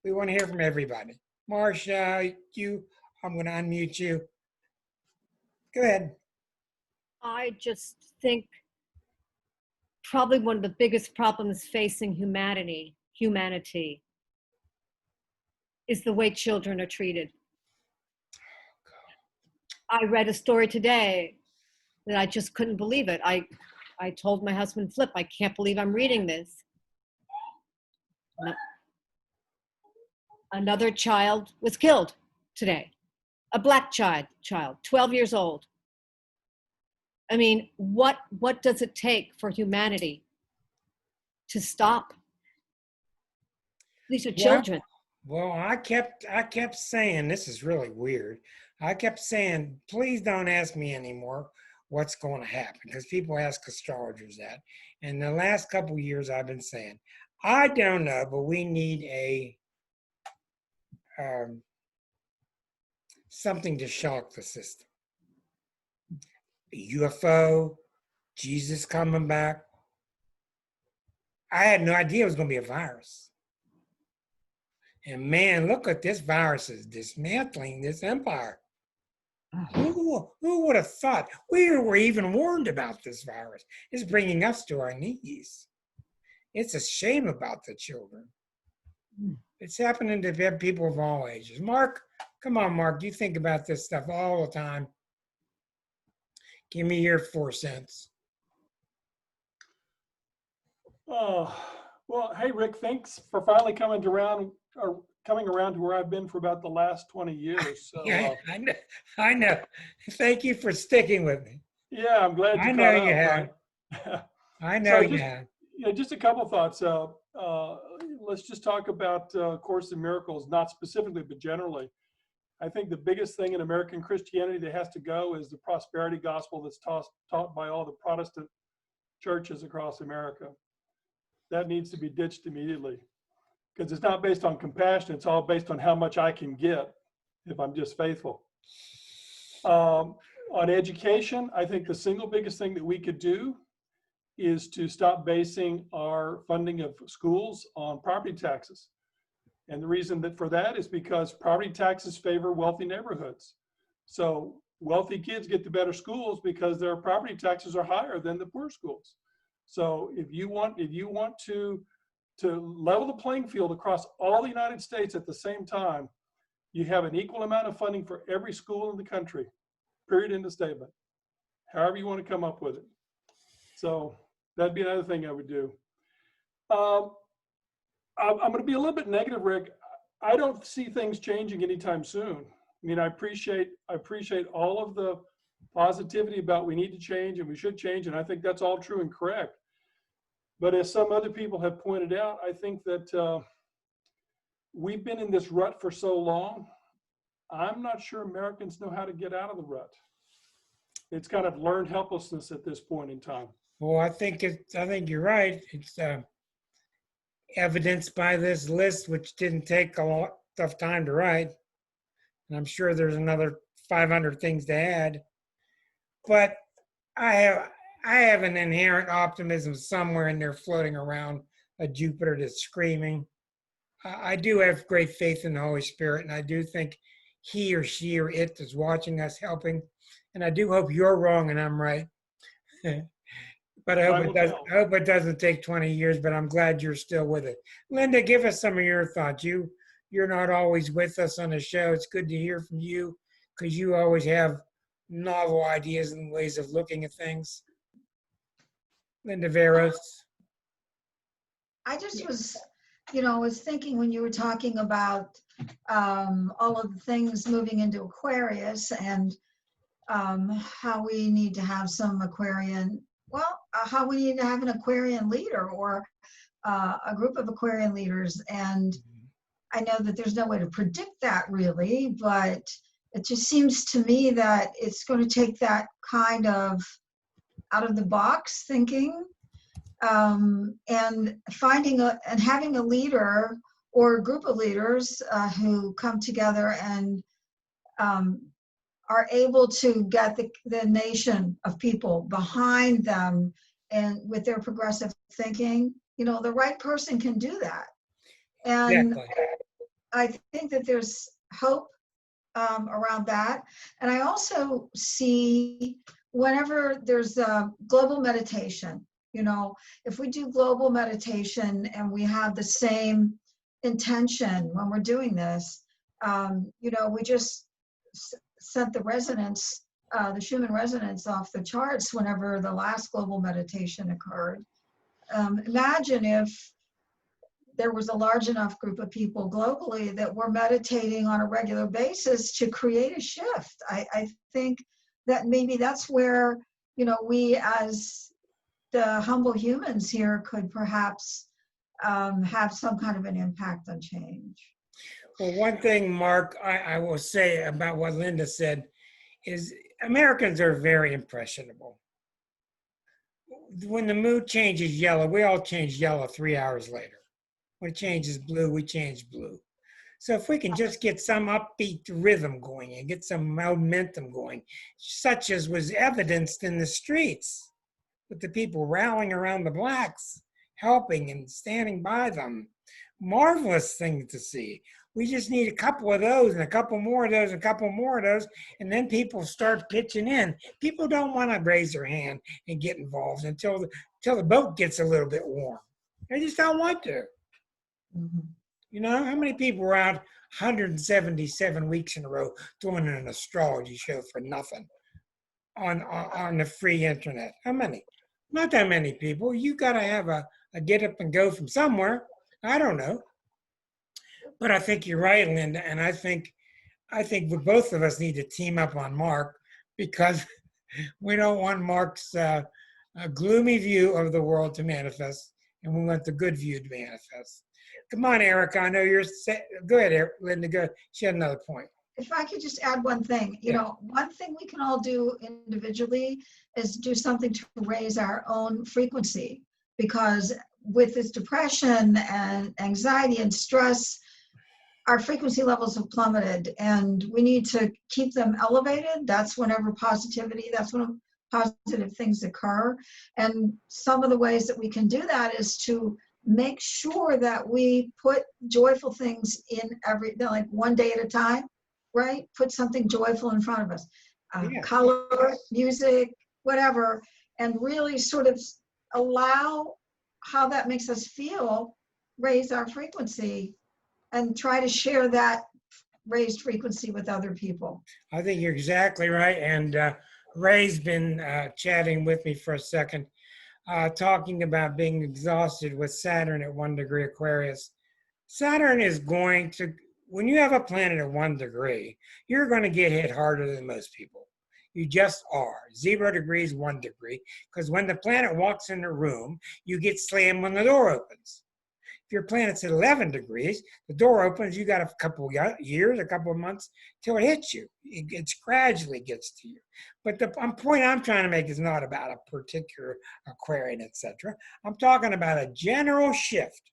We want to hear from everybody. Marcia, I'm going to unmute you. Go ahead. I just think probably one of the biggest problems facing humanity is the way children are treated. I read a story today that I just couldn't believe it. I told my husband, Flip, I can't believe I'm reading this. No. Another child was killed today. A black child, 12 years old. I mean, what does it take for humanity to stop? These are children. Well, I kept saying, this is really weird. I kept saying, please don't ask me anymore what's going to happen, because people ask astrologers that. And the last couple of years I've been saying, I don't know, but we need something to shock the system. A UFO, Jesus coming back. I had no idea it was going to be a virus. And man, look at this virus is dismantling this empire. Who would have thought? We were even warned about this virus. It's bringing us to our knees. It's a shame about the children. It's happening to people of all ages. Mark, come on, Mark. You think about this stuff all the time. Give me your 4 cents. Well, hey, Rick, thanks for finally coming around to where I've been for about the last 20 years. So, Yeah, I know. Thank you for sticking with me. Yeah, I'm glad you I know you have. Right? I know you just, have. Yeah, just a couple of thoughts. Let's just talk about Course in Miracles, not specifically, but generally. I think the biggest thing in American Christianity that has to go is the prosperity gospel that's taught by all the Protestant churches across America. That needs to be ditched immediately, because it's not based on compassion. It's all based on how much I can get if I'm just faithful. On education, I think the single biggest thing that we could do is to stop basing our funding of schools on property taxes. And the reason for that is because property taxes favor wealthy neighborhoods. So wealthy kids get the better schools because their property taxes are higher than the poor schools. So if you want to level the playing field across all the United States at the same time, you have an equal amount of funding for every school in the country, period, end of statement. However you want to come up with it. So that'd be another thing I would do. I'm going to be a little bit negative, Rick. I don't see things changing anytime soon. I mean, I appreciate all of the positivity about we need to change and we should change, and I think that's all true and correct. But as some other people have pointed out, I think that we've been in this rut for so long. I'm not sure Americans know how to get out of the rut. It's kind of learned helplessness at this point in time. Well, I think you're right. It's evidenced by this list, which didn't take a lot of time to write. And I'm sure there's another 500 things to add. But I have an inherent optimism somewhere in there floating around, a Jupiter that's screaming. I do have great faith in the Holy Spirit, and I do think he or she or it is watching us, helping. And I do hope you're wrong and I'm right. But I Time hope will it doesn't. tell. I hope it doesn't take 20 years. But I'm glad you're still with it. Linda, give us some of your thoughts. You're not always with us on the show. It's good to hear from you because you always have novel ideas and ways of looking at things. Linda Veros. I just was, was thinking when you were talking about all of the things moving into Aquarius and how we need to have some Aquarian, how we need to have an Aquarian leader or a group of Aquarian leaders. And I know that there's no way to predict that really, but it just seems to me that it's going to take that kind of out of the box thinking and having a leader or a group of leaders who come together and are able to get the nation of people behind them and with their progressive thinking. The right person can do that. And Exactly. I think that there's hope around that. And I also see whenever there's global meditation, if we do global meditation and we have the same intention when we're doing this, we just sent the resonance, the Schumann resonance off the charts whenever the last global meditation occurred. Imagine if there was a large enough group of people globally that were meditating on a regular basis to create a shift. I think that maybe that's where, we as the humble humans here could perhaps have some kind of an impact on change. Well, one thing, Mark, I will say about what Linda said is Americans are very impressionable. When the mood changes yellow, we all change yellow 3 hours later. When it changes blue, we change blue. So if we can just get some upbeat rhythm going and get some momentum going, such as was evidenced in the streets with the people rallying around the blacks, helping and standing by them. Marvelous thing to see. We just need a couple of those and a couple more of those and a couple more of those, and then people start pitching in. People don't want to raise their hand and get involved until the boat gets a little bit warm. They just don't want to. Mm-hmm. How many people were out 177 weeks in a row doing an astrology show for nothing on the free internet? How many? Not that many people. You got to have a get up and go from somewhere. I don't know. But I think you're right, Linda, and I think we both of us need to team up on Mark because we don't want Mark's gloomy view of the world to manifest, and we want the good view to manifest. Come on, Erica. I know you're set. Go ahead, Linda. Go. She had another point. If I could just add one thing, one thing we can all do individually is do something to raise our own frequency, because with this depression and anxiety and stress, our frequency levels have plummeted and we need to keep them elevated. That's whenever that's when positive things occur. And some of the ways that we can do that is to make sure that we put joyful things in like one day at a time, right? Put something joyful in front of us, color, music, whatever, and really sort of allow how that makes us feel, raise our frequency, and try to share that raised frequency with other people. I think you're exactly right. And Ray's been chatting with me for a second, talking about being exhausted with Saturn at 1 degree Aquarius. Saturn is going to, when you have a planet at 1 degree, you're going to get hit harder than most people. You just are. 0 degrees, 1 degree, because when the planet walks in the room, you get slammed when the door opens. If your planet's at 11 degrees, the door opens, you got a couple of years, a couple of months till it hits you. It gradually gets to you. But the point I'm trying to make is not about a particular Aquarian, etc. I'm talking about a general shift.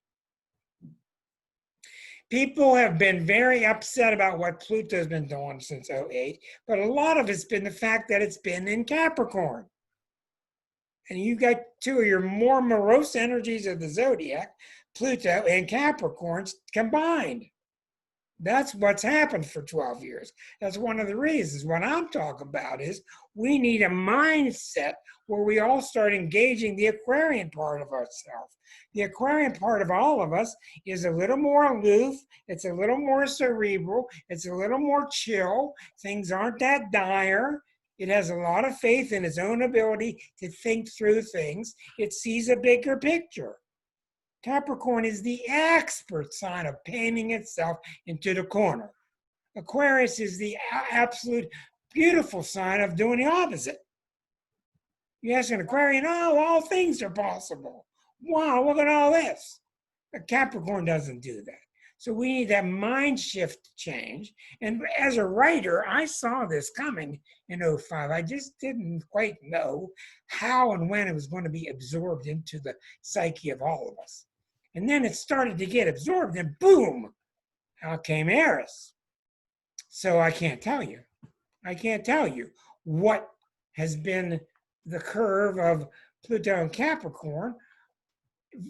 People have been very upset about what Pluto's been doing since 2008, but a lot of it's been the fact that it's been in Capricorn. And you got two of your more morose energies of the zodiac, Pluto and Capricorns combined. That's what's happened for 12 years. That's one of the reasons. What I'm talking about is we need a mindset where we all start engaging the Aquarian part of ourselves. The Aquarian part of all of us is a little more aloof. It's a little more cerebral. It's a little more chill. Things aren't that dire. It has a lot of faith in its own ability to think through things. It sees a bigger picture. Capricorn is the expert sign of painting itself into the corner. Aquarius is the absolute beautiful sign of doing the opposite. You ask an Aquarian, oh, all things are possible. Wow, look at all this. A Capricorn doesn't do that. So we need that mind shift change. And as a writer, I saw this coming in 05. I just didn't quite know how and when it was going to be absorbed into the psyche of all of us. And then it started to get absorbed, and boom, out came Eris. So I can't tell you. I can't tell you what has been the curve of Pluto and Capricorn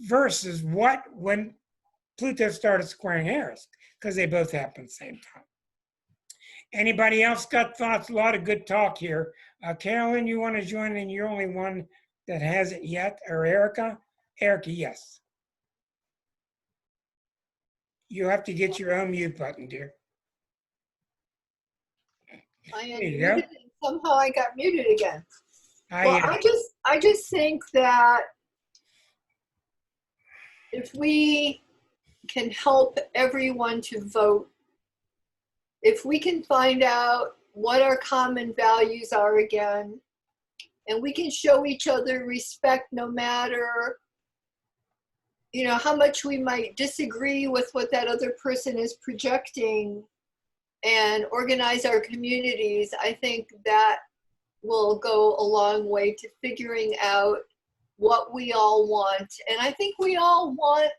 versus what when Pluto started squaring Eris, because they both happened at the same time. Anybody else got thoughts? A lot of good talk here. Carolyn, you want to join in? You're only one that hasn't yet. Or Erica? Erica, yes. You have to get your own mute button, dear. I There you unmuted go. and somehow I got muted again. Well, I, I just think that if we can help everyone to vote, if we can find out what our common values are again, and we can show each other respect no matter, you know, how much we might disagree with what that other person is projecting, and organize our communities, I think that will go a long way to figuring out what we all want. And I think we all want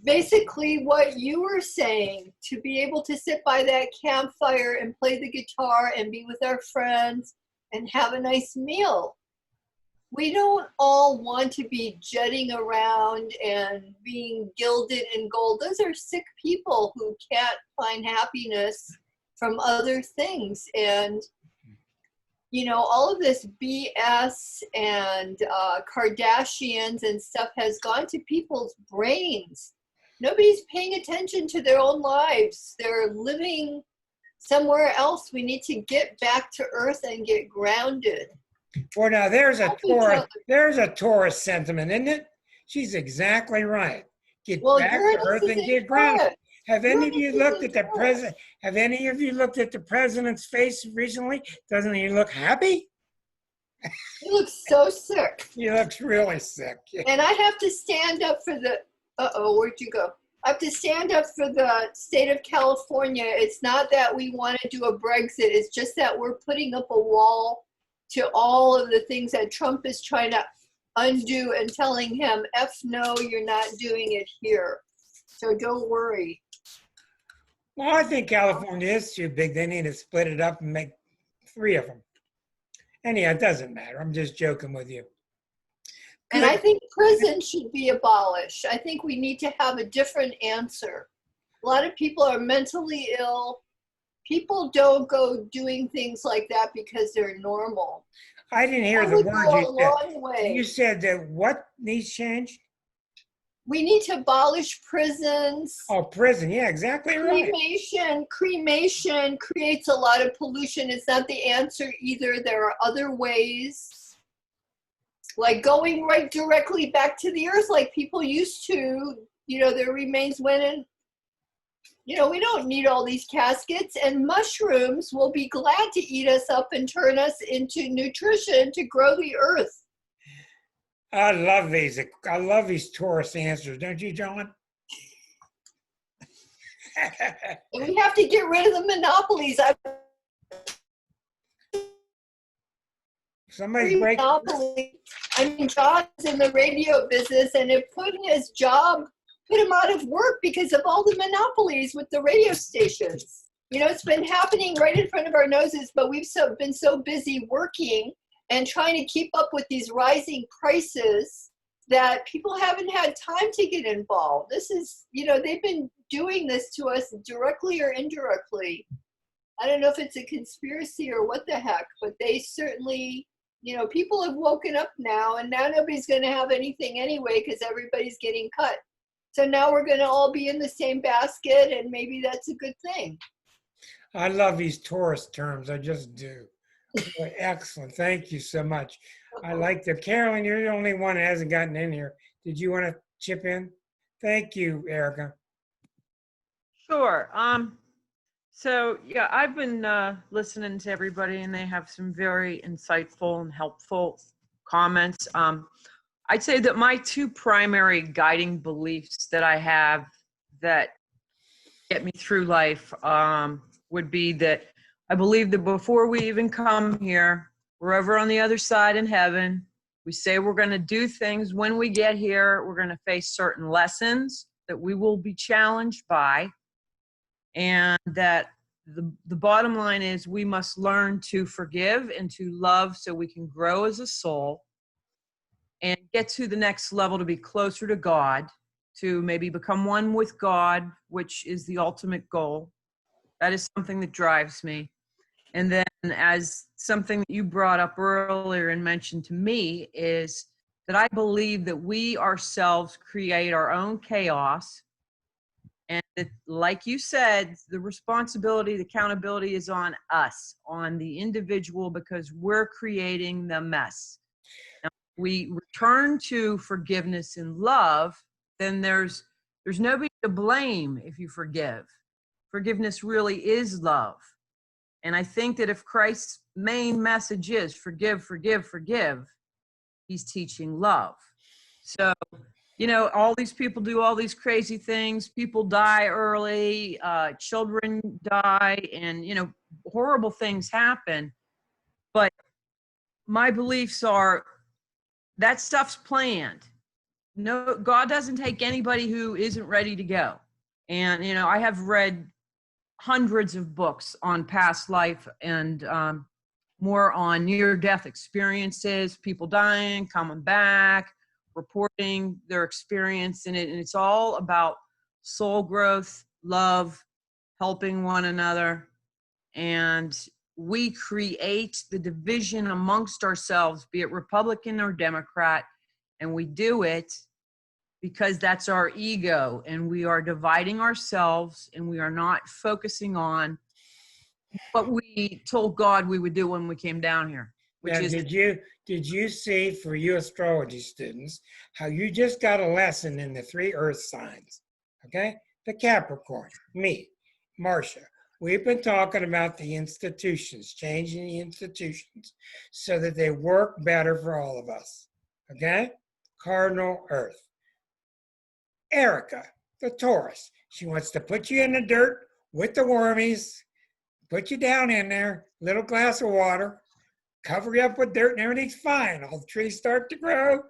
basically what you were saying, to be able to sit by that campfire and play the guitar and be with our friends and have a nice meal. We don't all want to be jetting around and being gilded in gold. Those are sick people who can't find happiness from other things. And, you know, all of this BS and Kardashians and stuff has gone to people's brains. Nobody's paying attention to their own lives. They're living somewhere else. We need to get back to earth and get grounded. well, now there's a Taurus sentiment, isn't it? She's exactly right. Get Well, back to Uranus earth is and in get grounded. Taurus. Have any of you Uranus is looked in at the Taurus. president? Have any of you looked at the president's face recently? Doesn't he look happy? He looks so sick. He looks really sick. And I have to stand up for the, where'd you go? I have to stand up for the state of California. It's not that we want to do a Brexit. It's just that we're putting up a wall to all of the things that Trump is trying to undo and telling him, F no, you're not doing it here. So don't worry. Well, I think California is too big. They need to split it up and make 3 of them. Anyhow, it doesn't matter. I'm just joking with you. And I think prison should be abolished. I think we need to have a different answer. A lot of people are mentally ill. People don't go doing things like that because they're normal. I didn't hear That the would word go a you said. long way. You said that what needs changed? We need to abolish prisons. Oh, prison. Yeah, exactly right. Cremation creates a lot of pollution. It's not the answer either. There are other ways, like going right directly back to the earth like people used to. You know, their remains went in. You know, we don't need all these caskets, and mushrooms will be glad to eat us up and turn us into nutrition to grow the earth. I love these. I love these Taurus answers, don't you, John? And we have to get rid of the monopolies. Somebody's breaking. Monopoly. I mean, John's in the radio business, and it put him out of work because of all the monopolies with the radio stations. You know, it's been happening right in front of our noses, but we've been so busy working and trying to keep up with these rising prices that people haven't had time to get involved. This is, you know, they've been doing this to us directly or indirectly. I don't know if it's a conspiracy or what the heck, but they certainly, people have woken up now, and now nobody's going to have anything anyway because everybody's getting cut. So now we're going to all be in the same basket, and maybe that's a good thing. I love these tourist terms. I just do. Boy, excellent. Thank you so much. I like the Carolyn, you're the only one that hasn't gotten in here. Did you want to chip in? Thank you, Erica. Sure. So yeah, I've been listening to everybody, and they have some very insightful and helpful comments. I'd say that my two primary guiding beliefs that I have that get me through life would be that I believe that before we even come here, we're over on the other side in heaven. We say we're going to do things. When we get here, we're going to face certain lessons that we will be challenged by. And that the bottom line is we must learn to forgive and to love so we can grow as a soul and get to the next level to be closer to God, to maybe become one with God, which is the ultimate goal. That is something that drives me. And then as something that you brought up earlier and mentioned to me is that I believe that we ourselves create our own chaos. And that, like you said, the responsibility, the accountability is on us, on the individual, because we're creating the mess. Now, if we return to forgiveness and love, then there's nobody to blame if you forgive. Forgiveness really is love. And I think that if Christ's main message is forgive, forgive, forgive, he's teaching love. So, all these people do all these crazy things. People die early, children die, and, horrible things happen. But my beliefs are that stuff's planned. No, God doesn't take anybody who isn't ready to go. And, I have read hundreds of books on past life and more on near-death experiences, people dying, coming back, reporting their experience in it. And it's all about soul growth, love, helping one another. And we create the division amongst ourselves, be it Republican or Democrat. And we do it because that's our ego. And we are dividing ourselves, and we are not focusing on what we told God we would do when we came down here. Now, did you see, for you astrology students, how you just got a lesson in the 3 earth signs? Okay? The Capricorn, me, Marcia. We've been talking about the institutions, changing the institutions so that they work better for all of us. Okay? Cardinal Earth. Erica, the Taurus. She wants to put you in the dirt with the wormies, put you down in there, little glass of water, cover you up with dirt, and everything's fine. All the trees start to grow.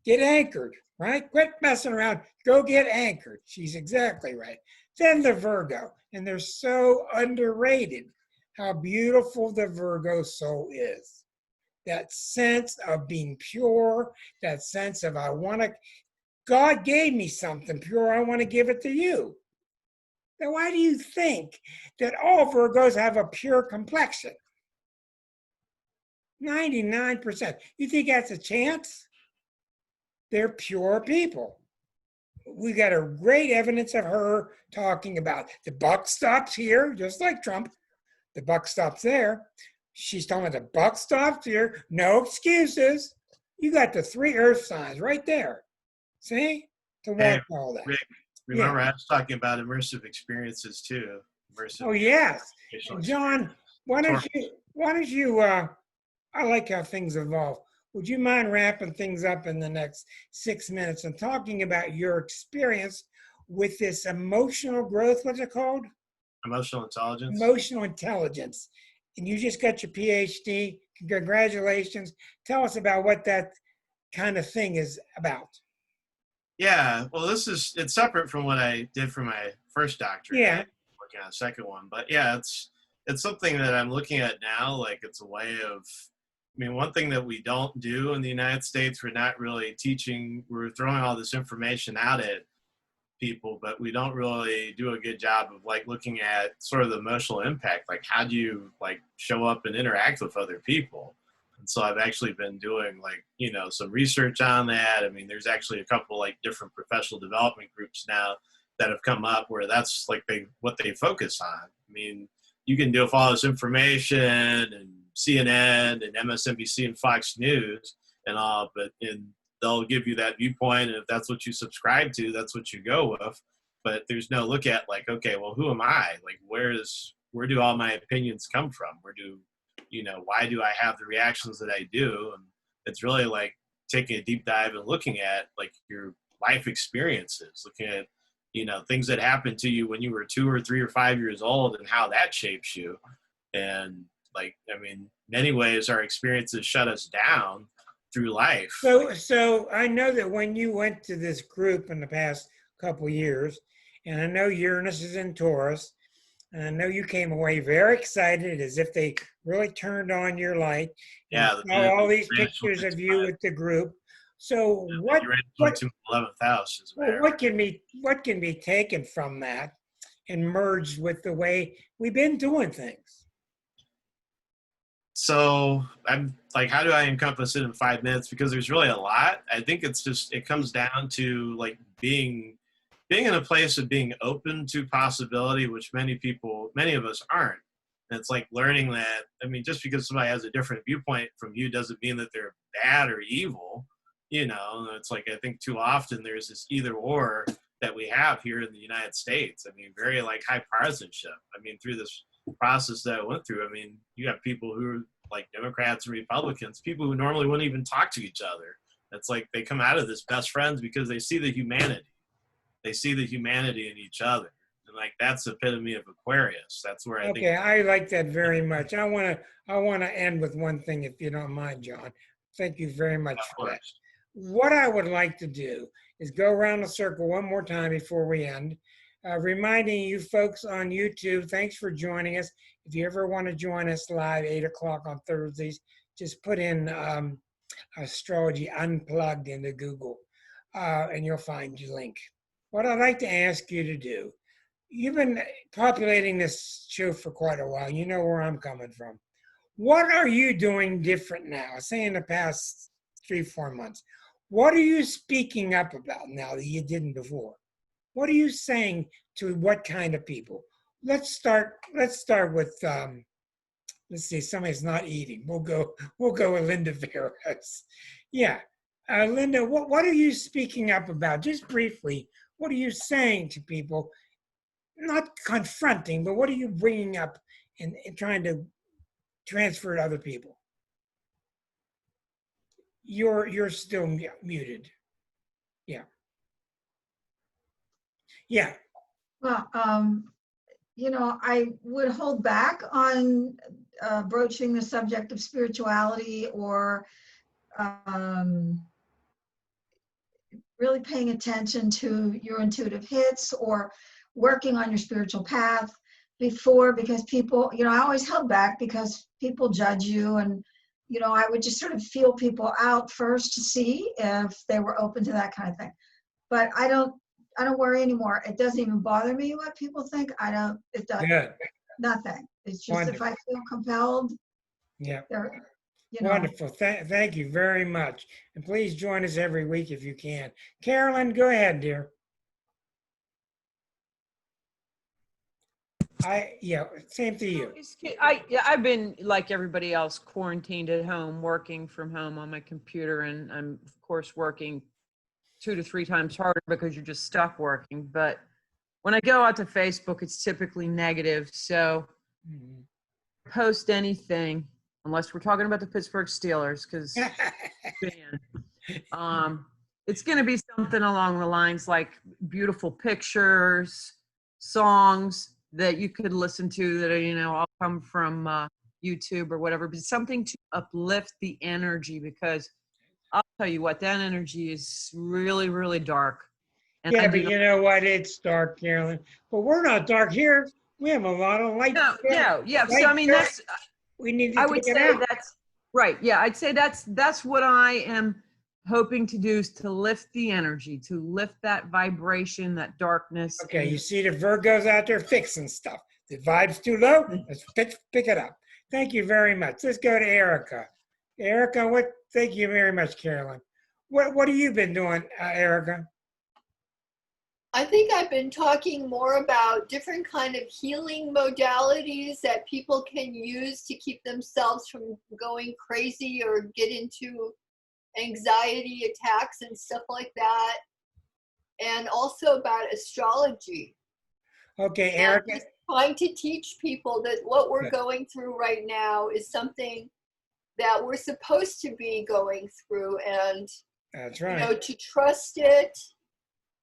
Get anchored, right? Quit messing around. Go get anchored. She's exactly right. Then the Virgo, and they're so underrated how beautiful the Virgo soul is. That sense of being pure, that sense of God gave me something pure, I want to give it to you. Now, why do you think that all Virgos have a pure complexion? 99%. You think that's a chance? They're pure people. We got a great evidence of her talking about the buck stops here, just like Trump. The buck stops there. She's talking about the buck stops here. No excuses. You got the 3 earth signs right there. See? To watch all that. Rick, remember, I was talking about immersive experiences too. Oh, yes. John, why don't you, I like how things evolve. Would you mind wrapping things up in the next 6 minutes and talking about your experience with this emotional growth? What's it called? Emotional intelligence. Emotional intelligence. And you just got your PhD. Congratulations. Tell us about what that kind of thing is about. Yeah, well, it's separate from what I did for my first doctorate. Yeah. I'm working on a second one. But yeah, it's something that I'm looking at now. Like, it's a way of, one thing that we don't do in the United States, we're not really teaching, we're throwing all this information at it. people, but we don't really do a good job of like looking at sort of the emotional impact. Like, how do you like show up and interact with other people? And so I've actually been doing like, you know, some research on that. I mean, there's actually a couple like different professional development groups now that have come up where that's like what they focus on. I mean, you can do all this information and CNN and MSNBC and Fox News and all, but they'll give you that viewpoint, and if that's what you subscribe to, that's what you go with. But there's no look at like, okay, well, who am I? Like, where do all my opinions come from? Why do I have the reactions that I do? And it's really like taking a deep dive and looking at like your life experiences, looking at, you know, things that happened to you when you were 2 or 3 or 5 years old and how that shapes you. And like, I mean, many ways our experiences shut us down through life. So I know that when you went to this group in the past couple of years, and I know Uranus is in Taurus, and I know you came away very excited, as if they really turned on your light. Yeah. You saw all these pictures of you with the group. So what 11th house is what can be taken from that and merged with the way we've been doing things? So I'm like, how do I encompass it in 5 minutes? Because there's really a lot. I think it comes down to like being in a place of being open to possibility, which many of us aren't. And it's like learning that, I mean, just because somebody has a different viewpoint from you doesn't mean that they're bad or evil. You know, it's like, I think too often there's this either or that we have here in the United States. I mean, very like high partisanship. I mean, through this process that I went through, I mean, you have people who are like Democrats and Republicans, people who normally wouldn't even talk to each other. It's like they come out of this best friends because they see the humanity. They see the humanity in each other. And like, that's the epitome of Aquarius. That's where I think. Okay, I like that very much. I want to end with one thing, if you don't mind, John. Thank you very much for that. What I would like to do is go around the circle one more time before we end, reminding you folks on YouTube, thanks for joining us. If you ever want to join us live, 8 o'clock on Thursdays, just put in Astrology Unplugged into Google, and you'll find your link. What I'd like to ask you to do, you've been populating this show for quite a while. You know where I'm coming from. What are you doing different now, say in the past 3-4 months? What are you speaking up about now that you didn't before? What are you saying to what kind of people? Let's start with let's see, somebody's not eating. We'll go with Linda Veras. Yeah. Linda, what are you speaking up about? Just briefly, what are you saying to people? Not confronting, but what are you bringing up and trying to transfer to other people? You're still muted. Yeah. Yeah. Well, I would hold back on broaching the subject of spirituality or really paying attention to your intuitive hits or working on your spiritual path before, because people, I always held back because people judge you, and I would just sort of feel people out first to see if they were open to that kind of thing. But I don't worry anymore. It doesn't even bother me what people think. It doesn't. Good. Nothing. It's just Wonderful. if I feel compelled. Yeah. You know. Wonderful. Thank you very much. And please join us every week if you can. Carolyn, go ahead, dear. Same to you. I've been like everybody else, quarantined at home, working from home on my computer, and I'm of course working 2 to 3 times harder because you're just stuck working. But when I go out to Facebook, it's typically negative. So post anything unless we're talking about the Pittsburgh Steelers, because it's going to be something along the lines like beautiful pictures, songs that you could listen to that are, all come from YouTube or whatever, but something to uplift the energy, because I'll tell you what, that energy is really, really dark. And yeah, but you know what? It's dark, Carolyn. But we're not dark here. We have a lot of light. Yeah. So I mean, that's. We need to. I would say that's right. Yeah, I'd say that's what I am hoping to do is to lift the energy, to lift that vibration, that darkness. Okay, you see the Virgos out there fixing stuff. The vibe's too low, let's pick it up. Thank you very much. Let's go to Erica. Erica, thank you very much, Carolyn. What have you been doing, Erica? I think I've been talking more about different kind of healing modalities that people can use to keep themselves from going crazy or get into anxiety attacks and stuff like that. And also about astrology. Okay, And Erica. just trying to teach people that what we're going through right now is something that we're supposed to be going through, and That's right. you know, to trust it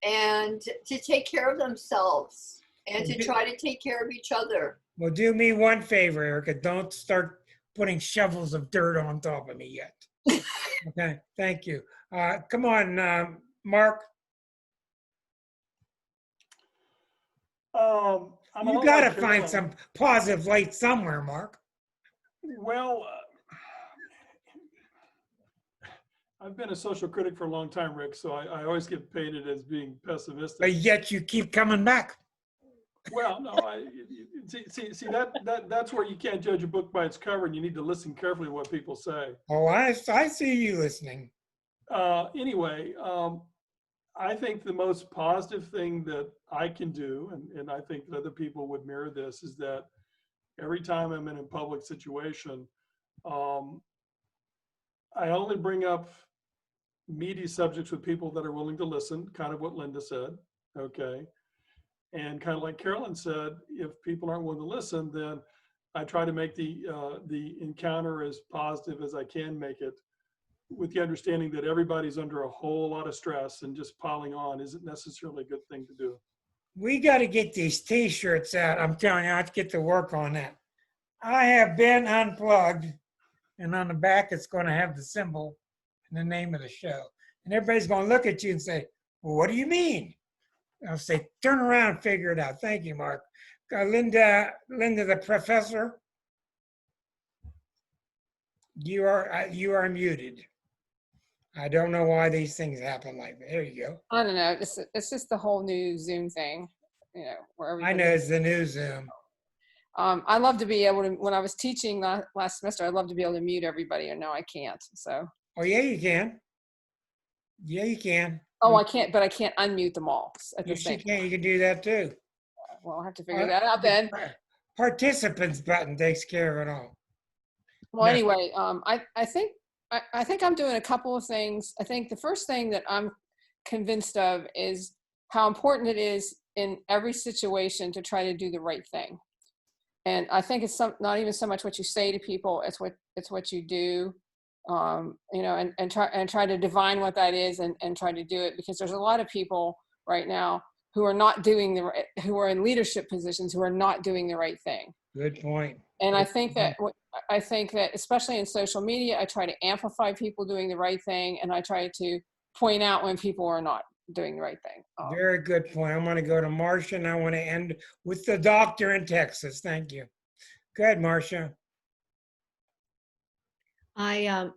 and to take care of themselves and to try to take care of each other. Well, do me one favor, Erica. Don't start putting shovels of dirt on top of me yet. Okay, thank you. Come on, Mark. You got to find some positive light somewhere, Mark. Well, I've been a social critic for a long time, Rick, so I always get painted as being pessimistic. But yet you keep coming back. Well, no, see that's where you can't judge a book by its cover, and you need to listen carefully to what people say. Oh, I see you listening. Anyway, I think the most positive thing that I can do, and I think that other people would mirror this, is that every time I'm in a public situation, I only bring up meaty subjects with people that are willing to listen, kind of what Linda said, okay? And kind of like Carolyn said, if people aren't willing to listen, then I try to make the encounter as positive as I can make it, with the understanding that everybody's under a whole lot of stress, and just piling on isn't necessarily a good thing to do. We got to get these T-shirts out. I'm telling you, I have to get to work on that. I have been unplugged, and on the back it's going to have the symbol and the name of the show. And everybody's going to look at you and say, well, what do you mean? I'll say, turn around and figure it out. Thank you, Mark. Linda the professor, you are muted. I don't know why these things happen like that. There you go. I don't know. It's just the whole new Zoom thing, you know, where I know it's the new Zoom. I love to be able to, when I was teaching last semester, I'd love to be able to mute everybody, and no, I can't. So. Oh, yeah, you can. Yeah, you can. Oh, I can't, but I can't unmute them all at the same time. You can do that too. Well, I'll have to figure that out then. Participants button takes care of it all. Well, anyway, I think I'm doing a couple of things. I think the first thing that I'm convinced of is how important it is in every situation to try to do the right thing. And I think it's not even so much what you say to people, it's what you do, you know, and try to divine what that is and try to do it, because there's a lot of people right now who are not doing who are in leadership positions who are not doing the right thing. Good point. And I think that especially in social media, I try to amplify people doing the right thing, and I try to point out when people are not doing the right thing. Very good point. I'm going to go to Marcia, and I want to end with the doctor in Texas. Thank you. Go ahead, Marcia. I've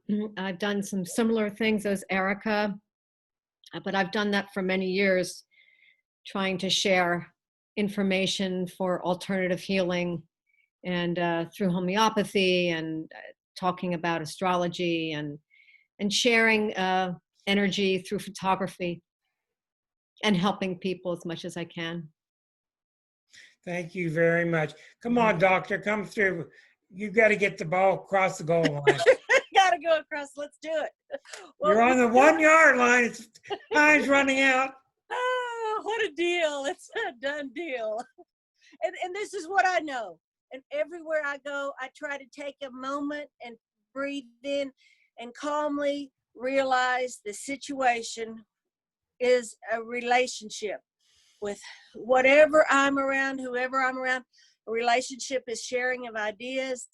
done some similar things as Erica, but I've done that for many years, trying to share information for alternative healing, and through homeopathy, and talking about astrology, and sharing energy through photography, and helping people as much as I can. Thank you very much. Come on, doctor, come through. You got to get the ball across the goal line. Gotta go across. Let's do it. Well, You're on the 1 yard line. It's time's running out. Oh, what a deal. It's a done deal. And this is what I know. And everywhere I go, I try to take a moment and breathe in and calmly realize the situation is a relationship with whatever I'm around, whoever I'm around. A relationship is sharing of ideas,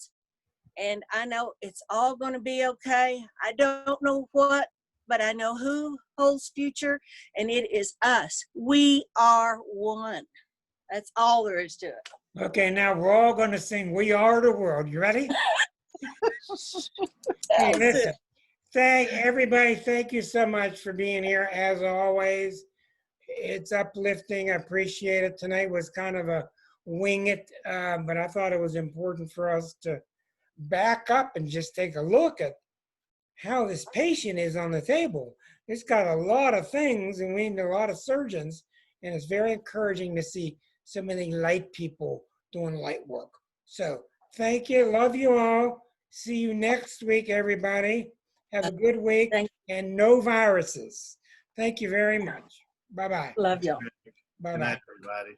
and I know it's all going to be okay. I don't know what, but I know who holds future, and it is us. We are one. That's all there is to it. Okay, now we're all going to sing We Are the World. You ready? Hey, listen, Thank you so much for being here as always. It's uplifting. I appreciate it. Tonight was kind of a wing it, but I thought it was important for us to back up and just take a look at how this patient is on the table. It's got a lot of things, and we need a lot of surgeons, and it's very encouraging to see so many light people doing light work. So thank you. Love you all. See you next week, everybody. Have a good week and no viruses. Thank you very much. Bye-bye. Love y'all. Good Bye-bye. night, everybody.